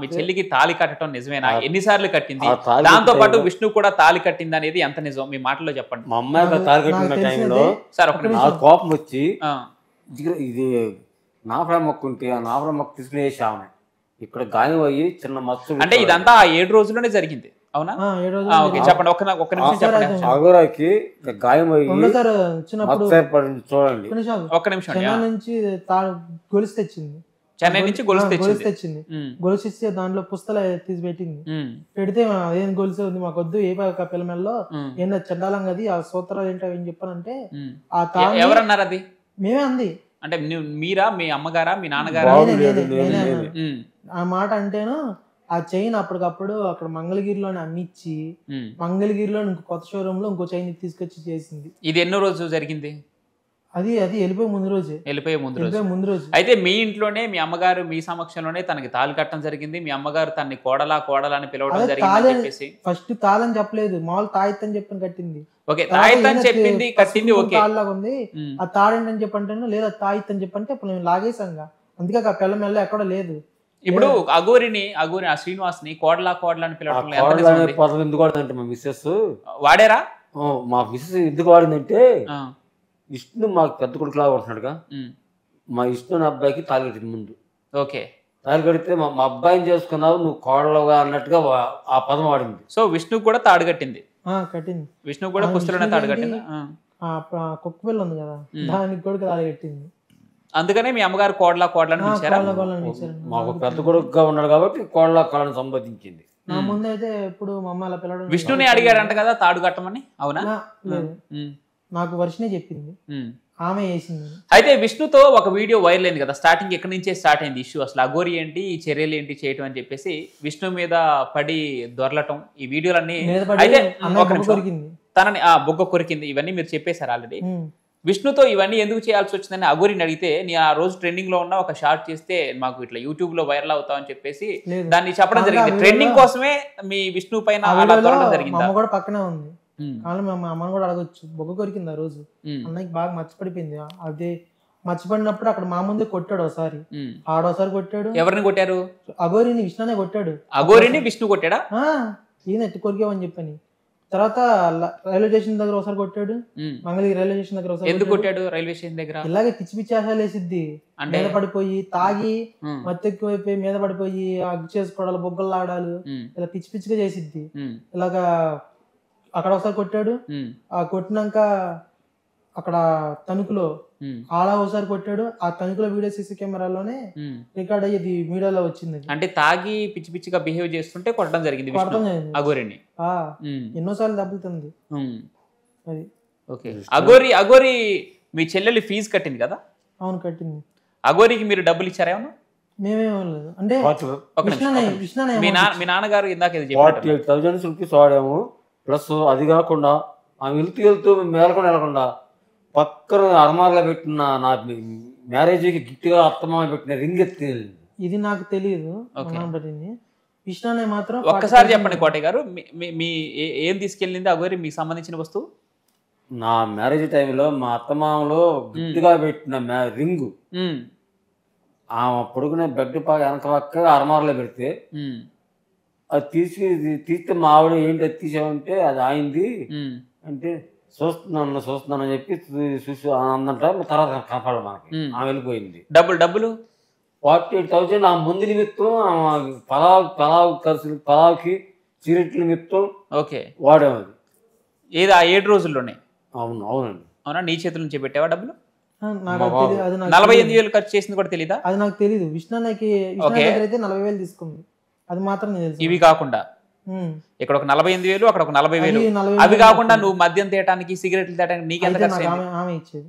మీ చెల్లికి తాళి కట్టడం నిజమేనా? ఎన్నిసార్లు కట్టింది? దాంతో పాటు విష్ణు కూడా తాళి కట్టింది అనేది ఎంత నిజం మీ మాటల్లో చెప్పండి. మా అమ్మాయి తాళి కట్టిన టైంలో సార్ కోపం వచ్చి ఇది నాఫరా మొక్క ఉంటే ఆ నాఫరా మొక్క తీసుకునేసి ఆమె ఇక్కడ గాయం అయ్యి చిన్న మచ్చ. అంటే ఇదంతా 7 రోజుల్లోనే జరిగింది. అవునా? 7 రోజులు ఓకే, చెప్పండి. ఒక్క నిమిషం చెప్పండి. అగోరాకి గాయం అయ్యి రెండోసారి వచ్చినప్పుడు చూడండి. ఒక్క నిమిషం. చెన్నై నుంచి గొలుసు తెచ్చింది, చెన్నై నుంచి గొలుసు తెచ్చింది. గొలుసు ఇస్తే దాంట్లో పుస్తలు తీసి పెట్టింది. పెడితే ఏం గొలుసు ఉంది మాకు వద్దు, ఏ పిల్లమెల్లో ఏంటో చండాలంగా అది ఆ సూత్రాలు ఏంటో ఏం చెప్పానంటే ఆ తాళి ఎవరన్నారు అది? మేమే అంది. అంటే మీరా, మీ అమ్మగారా, మీ నాన్నగారా? ఆ మాట అంటేను ఆ చైన్ అప్పటికప్పుడు అక్కడ మంగళగిరిలోనే అమ్మిచ్చి మంగళగిరిలో ఇంకో కొత్త షోరూమ్ లో ఇంకో చైన్ తీసుకొచ్చి చేసింది. ఇది ఎన్నో రోజు జరిగింది? అది వెళ్ళిపోయే ముందు రోజు. అయితే మీ ఇంట్లోనే మీ అమ్మగారు మీ సమక్షంలోనే తనకి తాళి కట్టడం జరిగింది. మీ అమ్మగారు తనని కోడలా అని పిలవడం జరిగింది. ఫస్ట్ తాళని చెప్పలేదు, మామూలు తాయిత్తని చెప్పని కట్టింది. ఓకే, తాయిత్తని చెప్పింది, కట్టింది. ఓకే, తాళ్ళగా ఉంది. ఆ తాడేంటని చెప్పంటే లేదా తాయిత్తని చెప్పంటే ఇప్పుడు మేము లాగేసాంగా, అందుకే ఆ పిల్ల మెల్ల ఎక్కడ లేదు. ఇప్పుడు అగోరి ఆ శ్రీనివాస్ ని కోడలా అని పిలవడం మా మిస్సెస్ వాడారా? మా మిస్సెస్ ఎందుకు వాడిందంటే విష్ణు మాకు పెద్ద కొడుకులా ఉంటున్నాడుగా, మా విష్ణు అబ్బాయికి తాళి కట్టింది ముందు. ఓకే, తాళి కడితే మా అబ్బాయిని చేసుకున్నావు నువ్వు కోడలుగా అన్నట్టుగా ఆ పదం వాడింది. సో విష్ణు కూడా తాడు కట్టింది. విష్ణు కూడా పుస్తలోనే తాడు కట్టింది. కుక్క పిల్ల ఉంది కదా, దానికి కూడా తాళి కట్టింది. అందుకనే మీ అమ్మగారు కోడలా అని పిలిచారా? మాకు పెద్ద కొడుకుగా ఉన్నాడు కాబట్టి కోడని సంపాదించింది. నా ముందు అయితే ఇప్పుడు మా అమ్మ అలా పిల్లడు విష్ణుని అడిగారంట కదా తాడు కట్టమని. అవునా? నాకు వర్షనే చెప్పింది, ఆమె వేసింది. అయితే విష్ణుతో ఒక వీడియో వైరల్ అయింది కదా, స్టార్టింగ్ ఎక్కడి నుంచే స్టార్ట్ అయింది ఇష్యూ. అసలు అఘోరి ఏంటి, ఈ చర్యలు ఏంటి చేయటం అని చెప్పేసి విష్ణు మీద పడి దొరలటం, ఈ వీడియోలన్నీ. అయితే తనని బొగ్గ కొరికింది, ఇవన్నీ మీరు చెప్పేశారు ఆల్రెడీ. విష్ణుతో ఇవన్నీ ఎందుకు చేయాల్సి వచ్చిందని అఘోరిని అడిగితే, నేను ఆ రోజు ట్రెండింగ్ లో ఉన్న ఒక షార్ట్ చేస్తే మాకు ఇట్లా యూట్యూబ్ లో వైరల్ అవుతాం అని చెప్పేసి దాన్ని చెప్పడం జరిగింది. ట్రెండింగ్ కోసమే మీ విష్ణు పైన అలా దొరకడం జరిగింది. అమ్మ కూడా పక్కనే ఉంది, కానీ మా అమ్మని కూడా అడగొచ్చు. బొగ్గ కొరికింది ఆ రోజు, అన్నకి బాగా మర్చిపడిపోయింది. అదే మర్చిపడినప్పుడు అక్కడ మా ముందే కొట్టాడు ఒకసారి, ఆడోసారి కొట్టాడు. ఎవరిని కొట్టారు? అఘోరిని విష్ణునే కొట్టాడు. అఘోరిని విష్ణు కొట్టాడా? ఈయన ఎత్తి కొరికేవని చెప్పని. తర్వాత రైల్వే స్టేషన్ దగ్గర ఒకసారి కొట్టాడు, మంగళగిరి రైల్వే స్టేషన్ దగ్గర ఒకసారి. ఎందుకు కొట్టాడు రైల్వే స్టేషన్ దగ్గర? ఇలాగే పిచ్చి పిచ్చి ఆశాలు వేసిద్ది, మీద పడిపోయి తాగి మత్తెక్కువైపోయి మీద పడిపోయి అగ్గు చేసుకోవడాలు, బొగ్గలు లాడాలు, ఇలా పిచ్చి పిచ్చిగా చేసిద్ది. ఇలాగా అక్కడ ఒకసారి కొట్టాడు. ఆ కొట్టినాక అక్కడ తణుకులో ఆలా ఒకసారి కొట్టాడు. ఆ తణుకులో వీడియో సీసీ కెమెరాలోనే రికార్డ్ అయ్యేది, మీడియాలో వచ్చింది. అంటే తాగి పిచ్చి పిచ్చిగా బిహేవ్ చేస్తుంటే కొట్టడం జరిగింది అఘోరిని. ఎన్నోసార్లు దెబ్బలుతుంది అది. ఓకే, అఘోరి మీ చెల్లెలు ఫీజు కట్టింది కదా? అవును, కట్టింది. అఘోరికి మీరు డబ్బులు ఇచ్చారా? ఏమన్నా? మేమేమలేదు. అంటే మీ నాన్నగారు ఇందాక 48,000 రూపీస్ వాడాము. ప్లస్ అది కాకుండా ఆమె వెళ్తూ మేలకుండా పక్కన అర్మార్లో పెట్టిన నా మ్యారేజ్కి గిఫ్ట్గా అత్తమామ పెట్టిన రింగ్ ఎత్తి. ఇది నాకు తెలియదు. విష్ణునే మాత్రం ఒక్కసారి చెప్పండి కోటయ్య గారు, మీ ఏం తీసుకెళ్ళింది అఘోరి మీకు సంబంధించిన వస్తువు? నా మ్యారేజ్ టైంలో మా అత్తమామలో గిఫ్ట్గా పెట్టిన రింగు ఆమె పొడుగునే బెడ్ వెనక పక్క అర్మార్లో పెడితే అది తీస్తే మా ఆవిడ ఏంటి అది తీసామంటే అది ఆయింది అంటే చూస్తున్నాను చెప్పి చూసి అందంట. తర్వాత కనపడ మనకి ఆమె వెళ్ళిపోయింది. డబ్బులు 48,000 ఆ ముందు నిమిత్తం పలావుకి సిగరెట్ల నిమిత్తం వాడాము. అది ఏది ఆ 7 రోజుల్లోనే? అవునండి. అవునా? నీ చేతుల నుంచి పెట్టావా డబ్బులు? 48,000 ఖర్చు చేసింది కూడా తెలీదా? అది నాకు తెలీదు. విష్ణుకి అయితే 40,000 తీసుకుంది, అది మాత్రం తెలుసు. ఇవి కాకుండా ఇక్కడ ఒక 48,000, అక్కడ ఒక 40,000. అవి కాకుండా నువ్వు మద్యం తేయడానికి, సిగరెట్లు తేయడానికి నీకెంత ఖర్చు అయింది? ఆమె ఇచ్చేది.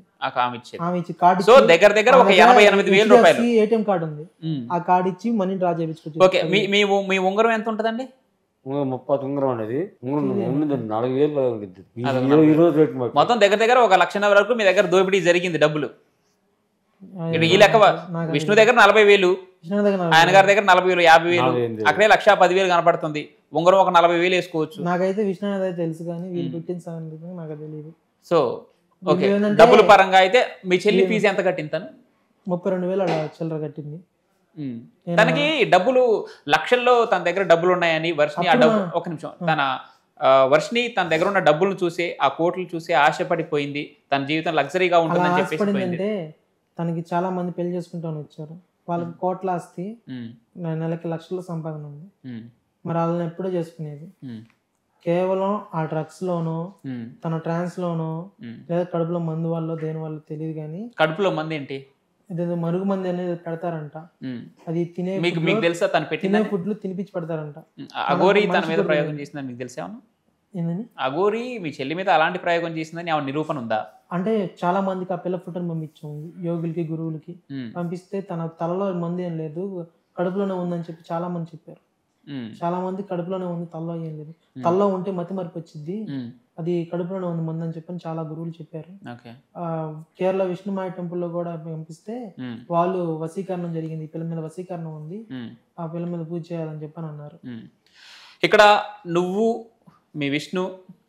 సో దగ్గర ఒక 88,000 రూపాయలు. ఏటీఎం కార్డు ఉంది, ఆ కార్డు ఇచ్చి మనీ డ్రా చేయించుకోవచ్చు. ఓకే, మీ ఉంగరం ఎంత ఉంటదండి? 30 ఉంగరం అనేది 4,000 మొత్తం దగ్గర 1,00,000 వరకు మీ దగ్గర దోపిడీ జరిగింది డబ్బులు. ఈ లెక్క విష్ణు దగ్గర 40,000, ఆయన గారి దగ్గర 40,000, 50,000, అక్కడే 1,10,000 కనపడుతుంది. ఉంగరం ఒక 40,000 వేసుకోవచ్చు. నాకైతే విష్ణు తెలుసు కానీ వీళ్ళు పెట్టిన సంగతి నాకు తెలియదు. సో ఓకే, డబ్బుల పరంగా అయితే మీ చెల్లి ఫీజు ఎంత కట్టింది? తను 32,000 చిల్లర కట్టింది. తనకి డబ్బులు లక్షల్లో తన దగ్గర డబ్బులు ఉన్నాయని వర్షిని ఒక నిమిషం వర్షిని తన దగ్గర ఉన్న డబ్బులను చూసి, ఆ కోట్లు చూసి ఆశపడిపోయింది. తన జీవితం లగ్జరీగా ఉంటుందని చెప్పేసి తనకి చాలా మంది పెళ్లి చేసుకుంటాను వచ్చారు. వాళ్ళకి కోట్ల ఆస్తి, నెలకి లక్షల సంపాదన ఉంది. మరి వాళ్ళని ఎప్పుడో చేసుకునేది. కేవలం ఆ డ్రగ్స్ లోనో తన ట్రాన్స్ లోనో లేదా కడుపులో మందు వల్ల దేని వల్ల తెలియదు కానీ కడుపులో మంది ఏంటి ఇదేదో మరుగు మంది అనేది పెడతారంట. అది తినే మీకు తెలుసా తను తినే ఫుడ్లు తినిపించి పెడతారంట. అఘోరి తన మీద ప్రయోగం చేసిందని మీకు తెలుసా? ఏందని అఘోరి మీ చెల్లి మీద అలాంటి ప్రయోగం చేసిందని ఆమె నిరూపణ ఉందా? అంటే చాలా మందికి ఆ పిల్ల ఫుడ్ని పంపించాము, యోగులకి గురువులకి పంపిస్తే తన తలలో మంది ఏం లేదు కడుపులోనే ఉందని చెప్పి చాలా మంది చెప్పారు. చాలా మంది కడుపులోనే ఉంది తలలో ఏం లేదు, తలలో ఉంటే మతి మరిపి వచ్చింది, అది కడుపులోనే ఉంది మంది అని చెప్పని చాలా గురువులు చెప్పారు. కేరళ విష్ణుమాయ టెంపుల్లో కూడా పంపిస్తే వాళ్ళు వశీకరణం జరిగింది, ఈ పిల్ల మీద వశీకరణం ఉంది, ఆ పిల్ల మీద పూజ చేయాలని చెప్పని అన్నారు. ఇక్కడ నువ్వు మీ విష్ణు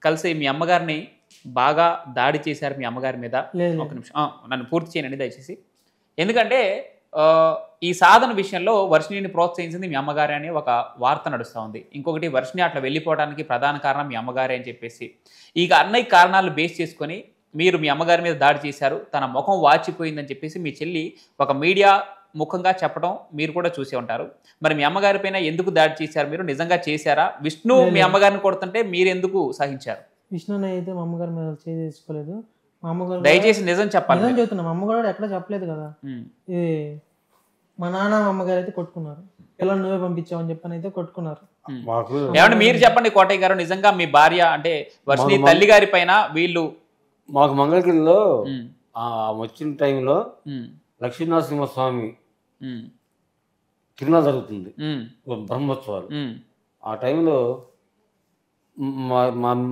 కలిసి మీ అమ్మగారిని బాగా దాడి చేశారు మీ అమ్మగారి మీద. ఒక నిమిషం నన్ను పూర్తి చేయనండి దయచేసి. ఎందుకంటే ఈ సాధన విషయంలో వర్షిణిని ప్రోత్సహించింది మీ అమ్మగారే అని ఒక వార్త నడుస్తూ ఉంది. ఇంకొకటి వర్షిణి అట్లా వెళ్ళిపోవడానికి ప్రధాన కారణం మీ అమ్మగారే అని చెప్పేసి. ఇక అన్నయ్య కారణాలు బేస్ చేసుకొని మీరు మీ అమ్మగారి మీద దాడి చేశారు, తన ముఖం వాచిపోయిందని చెప్పేసి మీ చెల్లి ఒక మీడియా ముఖంగా చెప్పడం మీరు కూడా చూసే ఉంటారు. మరి మీ అమ్మగారి పైన ఎందుకు దాడి చేశారు? మీరు నిజంగా చేశారా? విష్ణు మీ అమ్మగారిని కొడుతుంటే మీరు ఎందుకు సహించారు? విష్ణుని అయితే మా అమ్మగారి మీద చేసుకోలేదు. మా అమ్మగారు దయచేసి నిజం చెప్పాలి. నిజం చెప్తున్నా, మా అమ్మగారు ఎక్కడ చెప్పలేదు కదా. ఇది మా నాన్న మా అమ్మగారు అయితే కొట్టుకున్నారు, పిల్లలు నువ్వే పంపించావని చెప్పని అయితే కొట్టుకున్నారు. ఏమంటే మీరు చెప్పండి కోటయ్య గారు, నిజంగా మీ భార్య అంటే వర్షిణి తల్లి గారి పైన వీళ్ళు మాకు మంగళగిరిలో వచ్చిన టైంలో లక్ష్మీనరసింహస్వామి తిరునాళ్ళ జరుగుతుంది, బ్రహ్మోత్సవాలు. ఆ టైంలో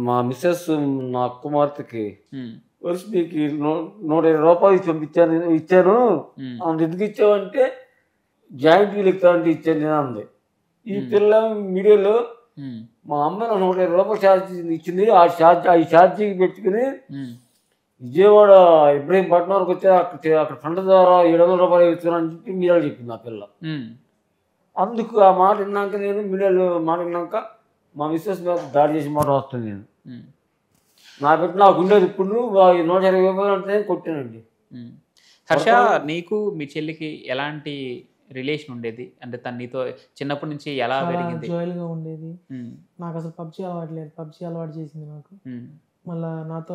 మా మిస్సెస్ నా కుమార్తెకి వర్షినికి 120 రూపాయలు ఇచ్చాను. ఎందుకు ఇచ్చావంటే జాయింట్ వీల్ ఎక్కుతామంటే ఇచ్చాను నేను అంది. ఈ పిల్ల మీడియాలో మా అమ్మ 120 రూపాయలు ఛార్జ్ ఇచ్చింది, ఆ ఛార్జీకి పెట్టుకుని విజయవాడ ఇబ్రహీంపట్నం వరకు వచ్చి అక్కడ ఫ్రంట్ ద్వారా 700 రూపాయలు ఇస్తున్నాను చెప్పి మీడియాలో చెప్పింది ఆ పిల్ల. అందుకు ఆ మాట విన్నాక నేను మీడియాలో మాట విన్నాక మా మిస్సెస్ మీద దాడి చేసి మాట వస్తుంది. నేను నా పెట్టి నాకు ఉండేది ఇప్పుడు 120 రూపాయలు అంటే కొట్టానండి. హర్ష, నీకు మీ చెల్లికి ఎలాంటి రిలేషన్ ఉండేది? అంటే తను నీతో చిన్నప్పటి నుంచి ఎలా పెరిగింది? జాయిల్గా ఉండేది. నాకు అసలు పబ్జీ అలవాటు లేదు, పబ్జీ అలవాటు చేసింది నాకు. మళ్ళా నాతో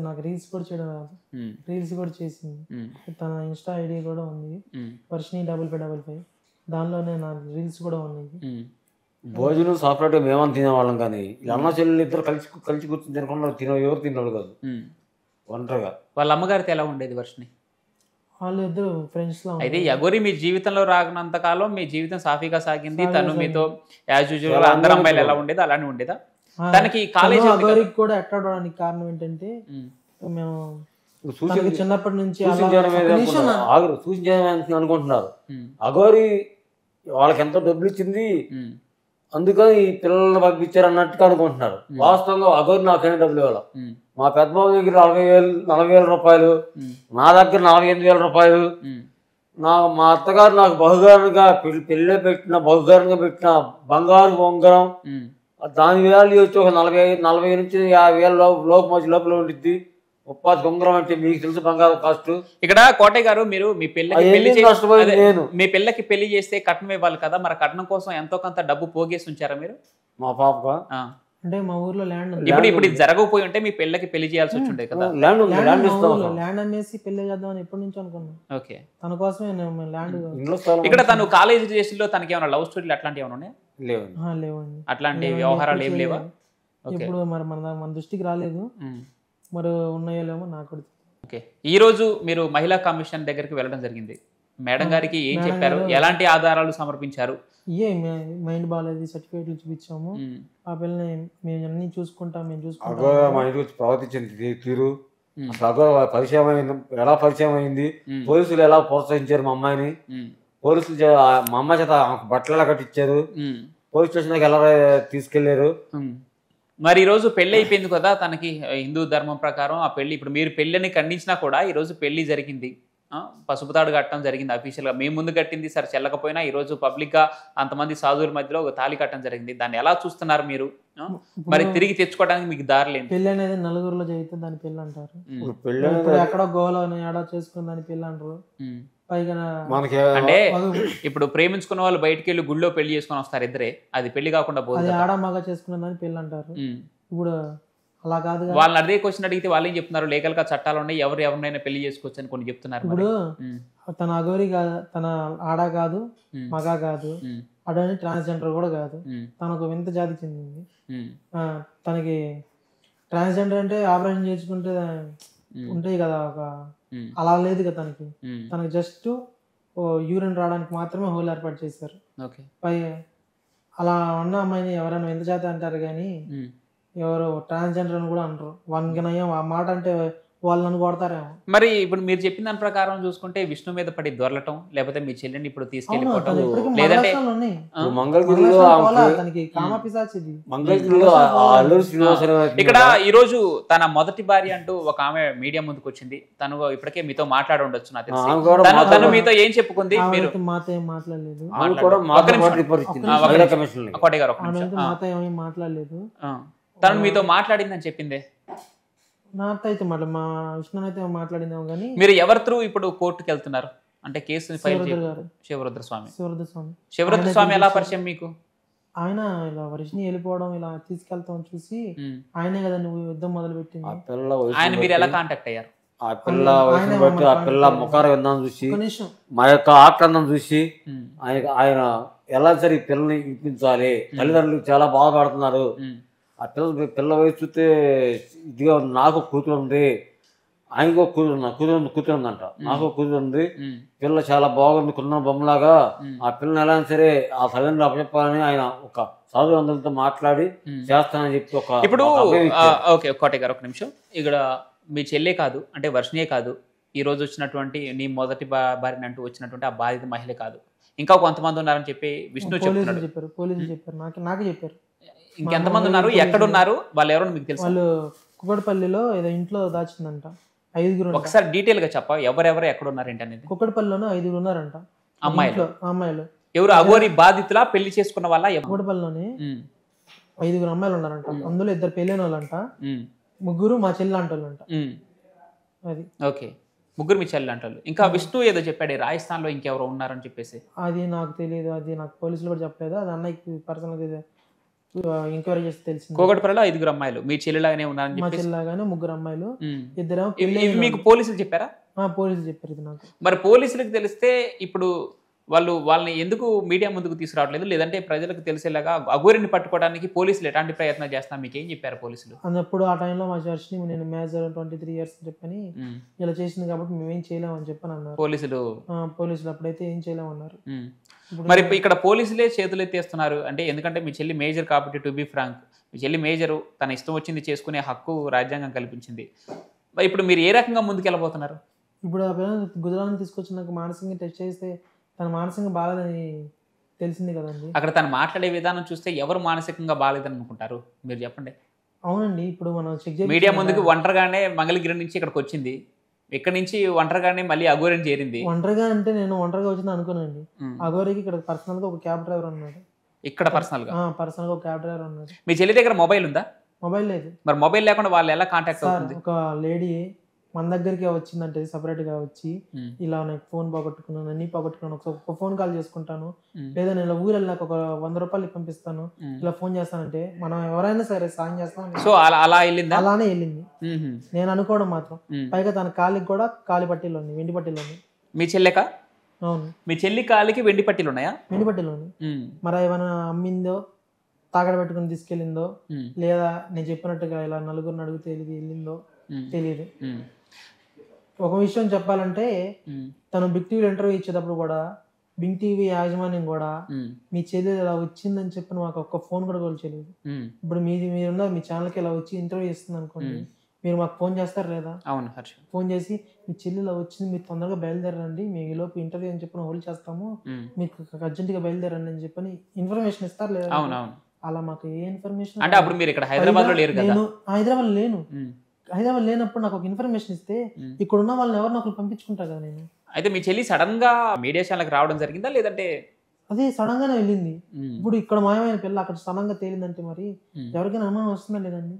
నాకు రీల్స్ కూడా చేయడం రాదు, రీల్స్ కూడా చేసింది. తన ఇన్స్టా ఐడి కూడా ఉంది, వర్షిణి 5555, దానిలోనే నా రీల్స్ కూడా ఉన్నాయి. భోజనం సపరేట్గా మేమని తినేవాళ్ళం, కానీ అన్న చెల్లెలు ఇద్దరు కలిసి కూర్చొని తినకుండా ఎవరు తినేవాళ్ళు కాదు ఒంటరిగా. వాళ్ళ అమ్మగారితో ఎలా ఉండేది వర్షిణి? వాళ్ళు ఇద్దరు ఫ్రెండ్స్ లా. అయితే అఘోరి మీ జీవితంలో రానంత కాలం మీ జీవితం సాఫీగా సాగింది, తను మీతో యాజ్ యూజువల్ అందరు అమ్మాయిలు ఎలా ఉండేది అలానే ఉండేదా? తనకి కాలేజీ అఘోరికి కూడా ఎట్టడానికి కారణం ఏంటంటే మేము చిన్నప్పటి నుంచి అనుకుంటున్నారు. అఘోరి వాళ్ళకి ఎంతో డబ్బులు ఇచ్చింది అందుకని ఈ పిల్లల్ని పంపించారు అన్నట్టుగా అనుకుంటున్నారు. వాస్తవంగా అఘోరి నాకైనా డబ్బులు ఇవ్వాలి. మా పెద్దబాబు దగ్గర 40,000 రూపాయలు, నా దగ్గర 48,000 రూపాయలు, మా అత్తగారు నాకు బహుగారంగా పెళ్ళి పెట్టిన బహుగారంగా పెట్టిన బంగారు బొంగరం, దాని వాల్యూ వచ్చి ఒక 40 నుంచి 50,000 లోపల ఉండిద్ది. 30 బొంగరం అంటే మీకు తెలుసు బంగారం కాస్ట్. ఇక్కడ కోటయ్య గారు, మీరు మీ పిల్లకి పెళ్లి చేస్తే కట్నం ఇవ్వాలి కదా, మరి కట్నం కోసం ఎంతో కొంత డబ్బు పోగేసి ఉంచారా మీరు? మా పాప అంటే మా ఊర్లో ల్యాండ్ ఇప్పుడు జరగకపోయి ఉంటే మీ పిల్లకి పెళ్లి చేయాల్సి వచ్చి ఉండే కదా. ల్యాండ్ అమ్మేసి పెళ్లి చేద్దామని ఎప్పటి నుంచి అనుకున్నాం. ఓకే, తన కోసమే ల్యాండ్. ఇక్కడ తను కాలేజ్ డేస్ లో తనకి ఏమైనా లవ్ స్టోరీలు అట్లాంటివి ఏమైనా ఉన్నాయా? లేవండి, అట్లాంటి వ్యవహారాలు ఏం లేవా? ఇప్పుడు మరి మన దృష్టికి రాలేదు, మరి ఉన్నాయో లేమో నాకు. ఓకే, ఈ రోజు మీరు మహిళా కమిషన్ దగ్గరికి వెళ్ళడం జరిగింది. మేడం గారికి ఏం చెప్పారు? ఎలాంటి ఆధారాలు సమర్పించారు? మైండ్ బాగాలేదు, సర్టిఫికేట్లు చూపించాము, ఆ పిల్లని మేము అన్ని చూసుకుంటాం, మేము చూసుకుంటాం. మా ఇంటికి వచ్చి ప్రవర్తించింది తీరు, పరిచయం అయింది, ఎలా పరిచయం అయింది, పోలీసులు ఎలా ప్రోత్సహించారు మా అమ్మాయిని, పోలీసులు మా అమ్మాయి చేత బట్టలు ఎలా కట్టించారు, పోలీస్ స్టేషన్ ఎలా తీసుకెళ్లారు. మరి ఈరోజు పెళ్లి అయిపోయింది కదా తనకి, హిందూ ధర్మం ప్రకారం ఆ పెళ్లి, ఇప్పుడు మీరు పెళ్లిని ఖండించినా కూడా ఈరోజు పెళ్లి జరిగింది, పసుపు తాడు కట్టడం జరిగింది అఫీషియల్గా. మేము ముందు కట్టింది సరే చెల్లకపోయినా ఈరోజు పబ్లిక్గా అంతమంది సాధువుల మధ్యలో ఒక తాళి కట్టడం జరిగింది. దాన్ని ఎలా చూస్తున్నారు మీరు? మరి తిరిగి తెచ్చుకోవడానికి మీకు దారి లేదు. పెళ్లి అనేది నలుగురిలో జరిగితే దాని పెళ్లి అంటారు, ఎక్కడో గోలో ఏడా చేసుకుని దాని పెళ్లి అంటారు. పైగా మనకి అంటే ఇప్పుడు ప్రేమించుకున్న వాళ్ళు బయటికి వెళ్ళి గుళ్ళో పెళ్లి చేసుకొని వస్తారు ఇద్దరే, అది పెళ్లి కాకుండా అది పోదు. ఆడ మగ చేసుకున్నదని పెళ్ళి అంటారు. ఇప్పుడు అలా కాదు. వాళ్ళని అదే క్వశ్చన్ అడిగితే వాళ్ళు ఏం చెప్తున్నారు, లీగల్ గా చట్టాలు ఉన్నాయి, ఎవరినైనా పెళ్లి చేసుకోవచ్చు అని కొన్ని చెప్తున్నారు. ఇప్పుడు తన అగోరి కాదు, తన ఆడ కాదు, మగ కాదు, అడని ట్రాన్స్జెండర్ కూడా కాదు, తనకు వింత జాతి చెందింది. తనకి ట్రాన్స్జెండర్ అంటే ఆపరేషన్ చేసుకుంటే ఉంటాయి కదా, ఒక అలా లేదు కదా తనకి. తనకి జస్ట్ యూరిన్ రావడానికి మాత్రమే హోల్ ఏర్పాటు చేశారు. పై అలా ఉన్న అమ్మాయిని ఎవరైనా వింత జాతి అంటారు కానీ ఎవరు ట్రాన్స్జెండర్ అని కూడా అంటారు. వంగనయం ఆ మాట అంటే వాళ్ళని కొడతారేమో. మరి ఇప్పుడు మీరు చెప్పిన దాని ప్రకారం చూసుకుంటే విష్ణు మీద పడి దొరలటం, లేకపోతే మీ చెల్లిని ఇప్పుడు తీసుకెళ్ళిపోవటం, లేదంటే మంగళగిరిలో ఇక్కడ ఈ రోజు తన మొదటి భార్య అంటూ ఒక ఆమె మీడియా ముందుకు వచ్చింది. తను ఇప్పటికే మీతో మాట్లాడి ఉండొచ్చు నాకు తెలిసి. తను మీతో ఏం చెప్పుకుంది? మీరు మాతో ఏం మాట్లాడలేదు. కోటి గారు మాతో ఏమీ మాట్లాడలేదు. తను మీతో మాట్లాడిందని చెప్పిందే. నాతో అయితే మా విష్ణు అయితే మాట్లాడిందేమో కానీ. మీరు ఎవరి త్రూ ఇప్పుడు కోర్టుకి వెళ్తున్నారు అంటే కేసుని ఫైల్ చేయాలి? శివరుద్ర స్వామి ఎలా పరిచయం మీకు? ఆయన ఇలా వర్షిని వెళ్ళిపోవడం, ఇలా తీసుకెళ్తాం చూసి ఆయనే కదా నువ్వు యుద్ధం మొదలు పెట్టింది. ఆయన మీరు ఎలా కాంటాక్ట్ అయ్యారు? ఆ పిల్ల వయసును బట్టి, ఆ పిల్ల ముఖార విందాం చూసి, మా యొక్క ఆక్రందం చూసి ఆయన ఎలా సరే ఈ పిల్లని ఇప్పించాలి, తల్లిదండ్రులు చాలా బాధపడుతున్నారు. ఆ పిల్ల వయసు చూస్తే ఇదిగా నాకు కూతురు ఉంది, ఆయనకు కూతురు ఉందంట, నాకు కూతురు ఉంది, పిల్ల చాలా బాగుంది, కున్న బొమ్మలాగా. ఆ పిల్లని ఎలా సరే ఆ తల్లిదండ్రులు అప్పచెప్పాలని ఆయన ఒక సాధువు అందరితో మాట్లాడి చేస్తానని చెప్పి ఒక. ఇప్పుడు ఓకే కోటయ్య గారు ఒక నిమిషం. ఇక్కడ మీ చెల్లే కాదు అంటే వర్షిణియే కాదు, ఈ రోజు వచ్చినటువంటి నీ మొదటి భార్య అంటూ వచ్చినటువంటి ఆ బాధిత మహిళ కాదు, ఇంకా కొంతమంది ఉన్నారని చెప్పి విష్ణు చెప్పారు. పోలీసులు చెప్పారు, నాకు చెప్పారు. ఇంకెంతమంది ఉన్నారు, ఎక్కడున్నారు, వాళ్ళు ఎవరో మీకు తెలుసు? వాళ్ళు కుక్కడపల్లిలో ఏదో ఇంట్లో దాచిందంట 5 ఒకసారి డీటెయిల్ గా చెప్పా, ఎవరెవరు ఎక్కడ ఉన్నారు ఏంటి అనేది. కుక్కడపల్లిలోనే 5 ఉన్నారంట అమ్మాయిలు. ఎవరు అఘోరి బాధితులా, పెళ్లి చేసుకున్న వాళ్ళ? కుక్కడపల్లిలోనే 5 అమ్మాయిలు ఉన్నారంట. అందులో 2 పెళ్ళైన వాళ్ళంట, 3 మా చెల్లి అంటోళ్ళంట. అది ఓకే, 3 మీ చెల్లి అంటారు. ఇంకా విష్ణు ఏదో చెప్పాడు రాజస్థాన్ లో ఇంకెవరో ఉన్నారని చెప్పేసి. అది నాకు తెలియదు, అది నాకు పోలీసులు కూడా చెప్పలేదు. అది అన్నయ్యకి పర్సనల్ ఎంక్వైరీ చేసి తెలిసింది. కోగటపల్లిలో 5 అమ్మాయిలు మీ చెల్లిలాగానే ఉన్నారని మా చెల్లిలాగానే 3 అమ్మాయిలు, 2 మీకు పోలీసులు చెప్పారా? పోలీసులు చెప్పారు ఇది నాకు. మరి పోలీసులకు తెలిస్తే ఇప్పుడు వాళ్ళని ఎందుకు మీడియా ముందుకు తీసుకురావట్లేదు, లేదంటే ప్రజలకు తెలిసేలాగా అఘోరిని పట్టుకోవడానికి పోలీసులు ఎలాంటి ప్రయత్నం చేస్తున్నా మీకు ఏం చెప్పారు పోలీసులు? అన్నప్పుడు ఆ టైంలో మా చర్చిని నేను మేజర్ 23 years చెప్పని ఇలా చేసింది కాబట్టి మేమేం చేయలేమని చెప్పని అన్నారు పోలీసులు. అప్పుడైతే ఏం చేయలేమన్నారు. మరి ఇక్కడ పోలీసులే చేతులు ఎత్తేస్తున్నారు అంటే, ఎందుకంటే మీ చెల్లి మేజర్ కాబట్టి, టు బి ఫ్రాంక్ మీ చెల్లి మేజరు, తన ఇష్టం వచ్చింది చేసుకునే హక్కు రాజ్యాంగం కల్పించింది. ఇప్పుడు మీరు ఏ రకంగా ముందుకెళ్ళబోతున్నారు? ఇప్పుడు ఆ పిల్లలు గుజరాత్ తీసుకొచ్చి నాకు మానసికంగా టెస్ట్ చేస్తే తన మానసికంగా బాగాలేదని తెలిసింది కదండి. అక్కడ తను మాట్లాడే విధానం చూస్తే ఎవరు మానసికంగా బాగాలేదని అనుకుంటారు మీరు చెప్పండి. అవునండి, ఇప్పుడు మనం చెక్ మీడియా ముందుకు ఒంటరిగానే మంగళగిరి నుంచి ఇక్కడికి వచ్చింది, ఇక్కడ నుంచి ఒంటరిగానే మళ్ళీ అఘోరిని చేరింది. ఒంటరిగా అంటే నేను ఒంటరిగా వచ్చింది అనుకోనండి. అఘోరికి ఇక్కడ పర్సనల్ గా ఒక క్యాబ్ డ్రైవర్ ఉన్నాడు. ఇక్కడ పర్సనల్ గా ఒక క్యాబ్ డ్రైవర్ ఉన్నాడు. మీ చెల్లి దగ్గర మొబైల్ ఉందా? మొబైల్ లేదు. మరి మొబైల్ లేకుండా వాళ్ళు ఎలా కాంటాక్ట్ అవుతుంది? ఒక లేడీ మన దగ్గరికి వచ్చిందంటే సపరేట్ గా వచ్చి ఇలా నాకు ఫోన్ పోగొట్టుకున్నాను, అన్ని పోగొట్టుకున్నాను, ఒక ఫోన్ కాల్ చేసుకుంటాను, లేదా నేను ఊరు వెళ్ళాక ఒక 100 రూపాయలు పంపిస్తాను, ఇలా ఫోన్ చేస్తానంటే మనం ఎవరైనా సరే సాయం చేస్తాం. సో అలానే వెళ్ళింది నేను అనుకోవడం మాత్రం. పైగా తన కాలికి కూడా కాలి పట్టీలు ఉన్నాయి, వెండి పట్టీలు ఉన్నాయి. మీ చెల్లెక? అవును, మీ చెల్లి కాలికి వెండి పట్టీలు ఉన్నాయా? వెండి పట్టీలు ఉన్నాయి. మరి ఏమైనా అమ్మిందో, తాకడ పెట్టుకుని తీసుకెళ్ళిందో, లేదా నేను చెప్పినట్టుగా ఇలా నలుగురిని అడిగితే వెళ్ళిందో తెలియదు. ఒక విషయం చెప్పాలంటే తను బిగ్ టీవీ ఇంటర్వ్యూ ఇచ్చేటప్పుడు కూడా బిగ్ టీవీ యాజమాన్యం కూడా మీ చెల్లి ఇలా వచ్చిందని చెప్పి మాకు ఒక్క ఫోన్ కూడా తెలియదు. ఇప్పుడు మీరున్న మీ ఛానల్కి ఇలా వచ్చి ఇంటర్వ్యూ ఇస్తుంది అనుకోండి, మీరు మాకు ఫోన్ చేస్తారు లేదా? అవును, ఫోన్ చేసి మీ చెల్లి ఇలా వచ్చింది, మీరు తొందరగా బయలుదేరండి, మేము ఈ లోపు ఇంటర్వ్యూ అని చెప్పి హోల్డ్ చేస్తాము, మీకు అర్జెంట్గా బయలుదేరండి అని చెప్పని ఇన్ఫర్మేషన్ ఇస్తారు లేదా? అలా మాకు ఏ ఇన్ఫర్మేషన్ అంటే అప్పుడు మీరు ఇక్కడ హైదరాబాద్ లో లేరు కదా? హైదరాబాద్ లేను. హైదరాబాద్ లేనప్పుడు నాకు ఒక ఇన్ఫర్మేషన్ ఇస్తే ఇక్కడ ఉన్న వాళ్ళని ఎవరిని ఒకరు పంపించుకుంటా కదా నేను. అయితే మీ చెల్లి సడన్ గా మీడియా ఛానల్కి రావడం జరిగిందా, లేదంటే? అదే సడన్ గానే వెళ్ళింది. ఇప్పుడు ఇక్కడ మాయమైన పిల్ల అక్కడ సడన్ గా తేలిందంటే మరి ఎవరికైనా అనుమానం వస్తుందా లేదండి?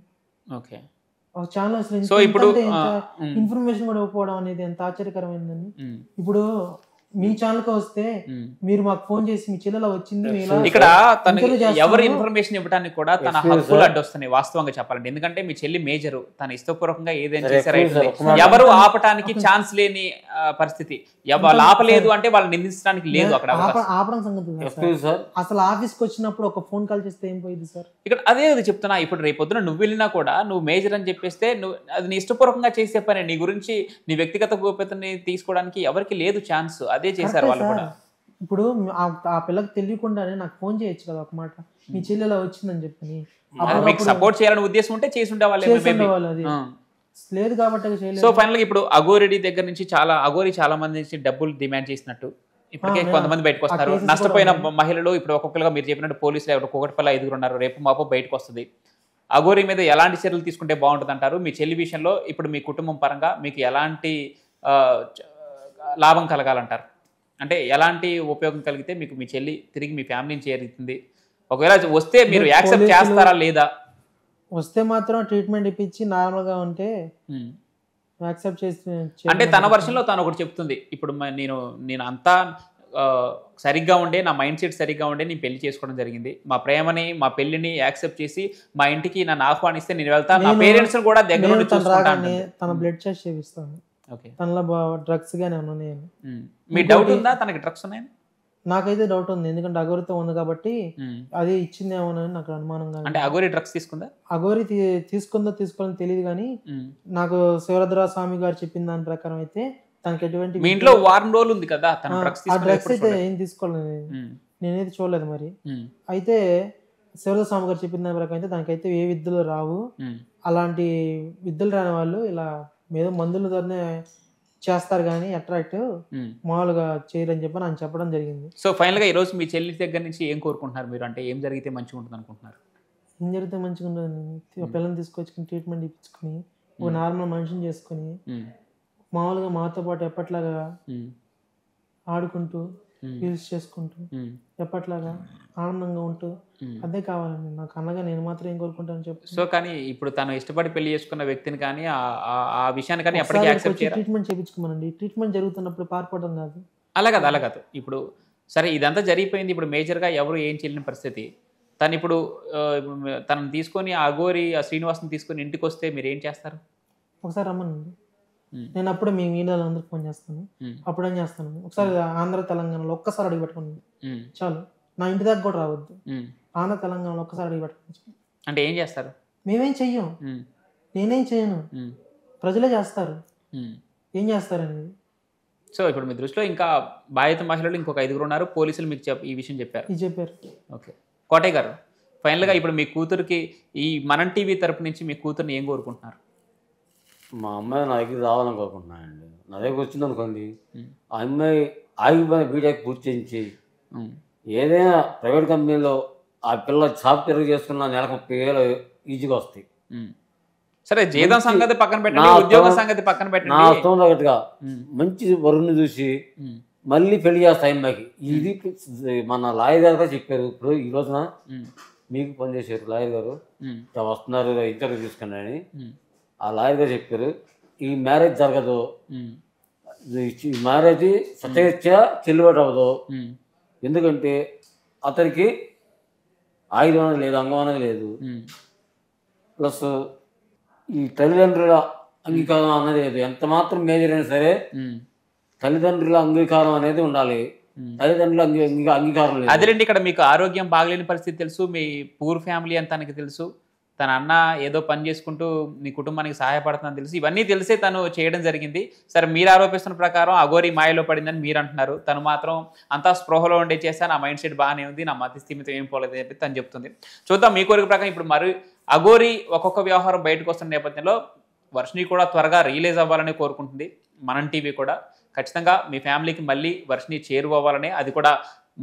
ఓకే, ఛానల్ అసలు ఇన్ఫర్మేషన్ కూడా ఇవ్వకపోవడం అనేది ఎంత ఆశ్చర్యకరమైందండి. ఇప్పుడు మీ ఛానల్కి వస్తే మీరు మాకు ఫోన్ చేసి మీ చెల్లెలా వచ్చింది ఇక్కడ తన ఎవరు ఇన్ఫర్మేషన్ ఇవ్వడానికి కూడా తన హక్కులు అడ్డొస్తున్నాయి వాస్తవంగా చెప్పాలంటే. ఎందుకంటే మీ చెల్లి మేజరు, తన ఇష్టపూర్వకంగా ఏదైనా చేశారైతుంది, ఎవరు ఆపటానికి ఛాన్స్ లేని పరిస్థితి. వాళ్ళు ఆపలేదు అంటే వాళ్ళు నిందించడానికి లేదు అక్కడ ఆపడం సంగతి. అసలు ఆఫీస్కి వచ్చినప్పుడు ఒక ఫోన్ కాల్ చేస్తే ఏం పోయింది సార్? ఇక్కడ అదే చెప్తున్నా. ఇప్పుడు రేపొద్దున నువ్వు వెళ్ళినా కూడా నువ్వు మేజర్ అని చెప్పేస్తే నువ్వు అది నీ ఇష్టపూర్వకంగా చేసే పని. నీ గురించి నీ వ్యక్తిగత గోప్యతని తీసుకోవడానికి ఎవరికి లేదు ఛాన్స్. అదే చేశారు వాళ్ళు కూడా. ఇప్పుడు ఆ పిల్లకి తెలియకుండానే నాకు ఫోన్ చేయొచ్చు కదా ఒక మాట, మీ చెల్లెలా వచ్చిందని చెప్పని. మీకు సపోర్ట్ చేయాలని ఉద్దేశం ఉంటే చేసి ఉండేవాళ్ళు, అది లేదు కాబట్టి. సో ఫైనల్ గా ఇప్పుడు అఘోరి దగ్గర నుంచి అఘోరి చాలా మంది నుంచి డబ్బులు డిమాండ్ చేసినట్టు ఇప్పటికే కొంతమంది బయటకు వస్తారు. నష్టపోయిన మహిళలు ఇప్పుడు ఒక్కొక్కరుగా మీరు చెప్పినట్టు పోలీసులు ఒక్కొక్కటి 5 ఉన్నారు, రేపు మాపో బయటకు వస్తుంది. అఘోరి మీద ఎలాంటి చర్యలు తీసుకుంటే బాగుంటుంది అంటారు? మీ చెల్లి విషయంలో ఇప్పుడు మీ కుటుంబం పరంగా మీకు ఎలాంటి లాభం కలగాలంటారు? అంటే ఎలాంటి ఉపయోగం కలిగితే మీకు మీ చెల్లి తిరిగి మీ ఫ్యామిలీని చేరుతుంది? ఒకవేళ వస్తే మీరు యాక్సెప్ట్ చేస్తారా లేదా? వస్తే మాత్రం ట్రీట్మెంట్ ఇప్పించి నార్మల్ గా ఉంటే యాక్సెప్ట్ చేసి, అంటే తన వర్షంలో తను ఒకటి చెప్తుంది. ఇప్పుడు నేను అంతా సరిగ్గా ఉండే, నా మైండ్ సెట్ సరిగ్గా ఉండే నేను పెళ్లి చేసుకోవడం జరిగింది. మా ప్రేమని మా పెళ్లిని యాక్సెప్ట్ చేసి మా ఇంటికి నన్ను ఆహ్వానిస్తే నేను వెళ్తాను, నా పేరెంట్స్ కూడా దగ్గర నుండి చూసుకుంటాను. తన బ్లడ్ టెస్ట్ చేపిస్తాను. తనలో డ్రగ్స్ గానే ఉన్నాయి. మీ డౌట్ ఉందా తనకి డ్రగ్స్ ఉన్నాయని? నాకైతే డౌట్ ఉంది, ఎందుకంటే అఘోరితో ఉంది కాబట్టి అది ఇచ్చిందేమోనని నాకు అనుమానంగా. అంటే అఘోరి డ్రగ్స్ తీసుకుందా? అఘోరి తీసుకుందో తీసుకోవాలని తెలియదు కానీ నాకు శివరుద్ర స్వామి గారు చెప్పిన దాని ప్రకారం అయితే తనకి ఎటువంటి. మీ ఇంట్లో వారం రోజులు ఉంది కదా, ఆ డ్రగ్స్ అయితే ఏం తీసుకోలేదు, నేనైతే చూడలేదు. మరి అయితే శివరుద్ర స్వామి గారు చెప్పిన దాని ప్రకారం అయితే దానికైతే ఏ విద్యలు రావు, అలాంటి విద్యలు రాని వాళ్ళు ఇలా ఏదో మందుల ద్వారానే చేస్తారు కానీ అట్రాక్ట్ మామూలుగా చేయరని చెప్పి నాకు చెప్పడం జరిగింది. సో ఫైనల్ గా ఈ రోజు మీ చెల్లి దగ్గర నుంచి ఏం కోరుకుంటున్నారు మీరు? అంటే ఏం జరిగితే మంచిగా ఉంటుంది అనుకుంటున్నారు? ఏం జరిగితే మంచిగా ఉంటుంది, పిల్లల్ని తీసుకొచ్చుకుని ట్రీట్మెంట్ ఇప్పించుకుని ఒక నార్మల్ మనిషిని చేసుకుని మామూలుగా మాతో పాటు ఎప్పట్లాగా ఆడుకుంటూ యూజ్ చేసుకుంటూ ఎప్పట్లాగా ఆనందంగా ఉంటూ అదే కావాలండి నాకు. అన్నగా నేను మాత్రం ఏం కోరుకుంటాను చెప్పు. సో కానీ ఇప్పుడు తను ఇష్టపడి పెళ్లి చేసుకున్న వ్యక్తిని కానీ ఆ విషయాన్ని కానీ ఎప్పటికీ యాక్సెప్ట్ చేయరు. ట్రీట్మెంట్ చేయించుకోమనండి, ట్రీట్మెంట్ జరుగుతున్నప్పుడు పారిపోవడం కాదు. అలా కాదు. ఇప్పుడు సరే ఇదంతా జరిగిపోయింది, ఇప్పుడు మేజర్గా ఎవరు ఏం చేయలేని పరిస్థితి. తను ఇప్పుడు తనను తీసుకొని అఘోరి శ్రీనివాస్ని తీసుకొని ఇంటికి వస్తే మీరు ఏం చేస్తారు? ఒకసారి రమ్మనండి, నేను అప్పుడే మీ మీడియాలో అందరికి ఫోన్ చేస్తాను. అప్పుడు ఏం చేస్తాను, ఒకసారి ఆంధ్ర తెలంగాణలో ఒక్కసారి అడిగి పెట్టుకోండి చాలు, నా ఇంటి దగ్గర కూడా రావద్దు. ఆంధ్ర తెలంగాణలో ఒక్కసారి అడిగి పెట్టుకోండి. అంటే ఏం చేస్తారు? మేమేం చెయ్యం, నేనేం చేయను, ప్రజలే చేస్తారు. ఏం చేస్తారనేది. సో ఇప్పుడు మీ దృష్టిలో ఇంకా బాధిత మహిళలు ఇంకొక 5 ఉన్నారు, పోలీసులు మీకు ఈ విషయం చెప్పారు. ఓకే కోటయ్య గారు, ఫైనల్గా ఇప్పుడు మీ కూతురికి ఈ మనం టీవీ తరపు నుంచి మీ కూతుర్ని ఏం కోరుకుంటున్నారు? మా అమ్మాయి నా దగ్గర రావాలని కోరుకుంటున్నానండి. నా దగ్గర వచ్చింది అనుకోండి, ఆ అమ్మాయి ఆగిపోయిన బీటెక్ పూర్తి చేయించి ఏదైనా ప్రైవేట్ కంపెనీలో ఆ పిల్ల సాఫ్ట్వేర్ చేసుకున్న నెలకు 30,000 ఈజీగా వస్తాయి. సరే జీతం సంగతి పక్కన పెట్టండి, ఉద్యోగ సంగతి పక్కన పెట్టండి. నా అవసరం తగ్గట్టుగా మంచి వరుణ్ణి చూసి మళ్ళీ పెళ్లి చేస్తా అమ్మాయికి. ఇది మన లాయర్ గారు కూడా చెప్పారు. ఇప్పుడు ఈ రోజున మీకు పనిచేసారు లాయర్ గారు వస్తున్నారు ఇంటర్వ్యూ తీసుకుని అని ఆ లాయర్ గారు చెప్పారు, ఈ మ్యారేజ్ జరగదు, ఈ మ్యారేజ్ సత్యరీత్యా చెల్లుబాటు అవ్వదు. ఎందుకంటే అతనికి ఆయుధం అనేది లేదు, అంగం అనేది లేదు, ప్లస్ ఈ తల్లిదండ్రుల అంగీకారం అనేది లేదు. ఎంత మాత్రం మేజర్ అయినా సరే తల్లిదండ్రుల అంగీకారం అనేది ఉండాలి. తల్లిదండ్రుల అంగీకారం లేదు. అదేంటి ఇక్కడ మీకు ఆరోగ్యం బాగలేని పరిస్థితి తెలుసు, మీ పూర్ ఫ్యామిలీ అని తనకి తెలుసు, తన అన్న ఏదో పని చేసుకుంటూ మీ కుటుంబానికి సహాయపడుతుందని తెలుసు, ఇవన్నీ తెలిసే తను చేయడం జరిగింది. సరే మీరు ఆరోపిస్తున్న ప్రకారం అఘోరి మాయలో పడిందని మీరు అంటున్నారు, తను మాత్రం అంతా స్పృహలో ఉండే చేస్తే నా మైండ్ సెట్ బాగానే ఉంది, నా మతి స్థిమితం ఏం పోలేదు అని చెప్పి తను చెప్తుంది. చూద్దాం మీ కోరిక ప్రకారం. ఇప్పుడు మరి అఘోరి ఒక్కొక్క వ్యవహారం బయటకు వస్తున్న నేపథ్యంలో వర్షిని కూడా త్వరగా రిలీజ్ అవ్వాలని కోరుకుంటుంది. మనం టీవీ కూడా ఖచ్చితంగా మీ ఫ్యామిలీకి మళ్ళీ వర్షిని చేరువవ్వాలని, అది కూడా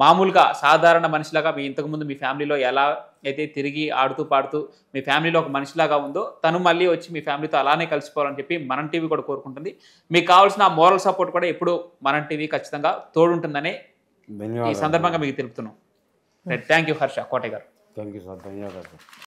మామూలుగా సాధారణ మనిషిలాగా మీ ఇంతకుముందు మీ ఫ్యామిలీలో ఎలా అయితే తిరిగి ఆడుతూ పాడుతూ మీ ఫ్యామిలీలో ఒక మనిషిలాగా ఉందో తను మళ్ళీ వచ్చి మీ ఫ్యామిలీతో అలానే కలిసిపోవాలని చెప్పి మనం టీవీ కూడా కోరుకుంటుంది. మీకు కావాల్సిన మోరల్ సపోర్ట్ కూడా ఎప్పుడు మనం టీవీ ఖచ్చితంగా తోడుంటుందని ఈ సందర్భంగా మీకు తెలుపుతున్నాం. థ్యాంక్ యూ హర్ష కోటయ్య గారు. థ్యాంక్ యూ సార్, ధన్యవాదాలు.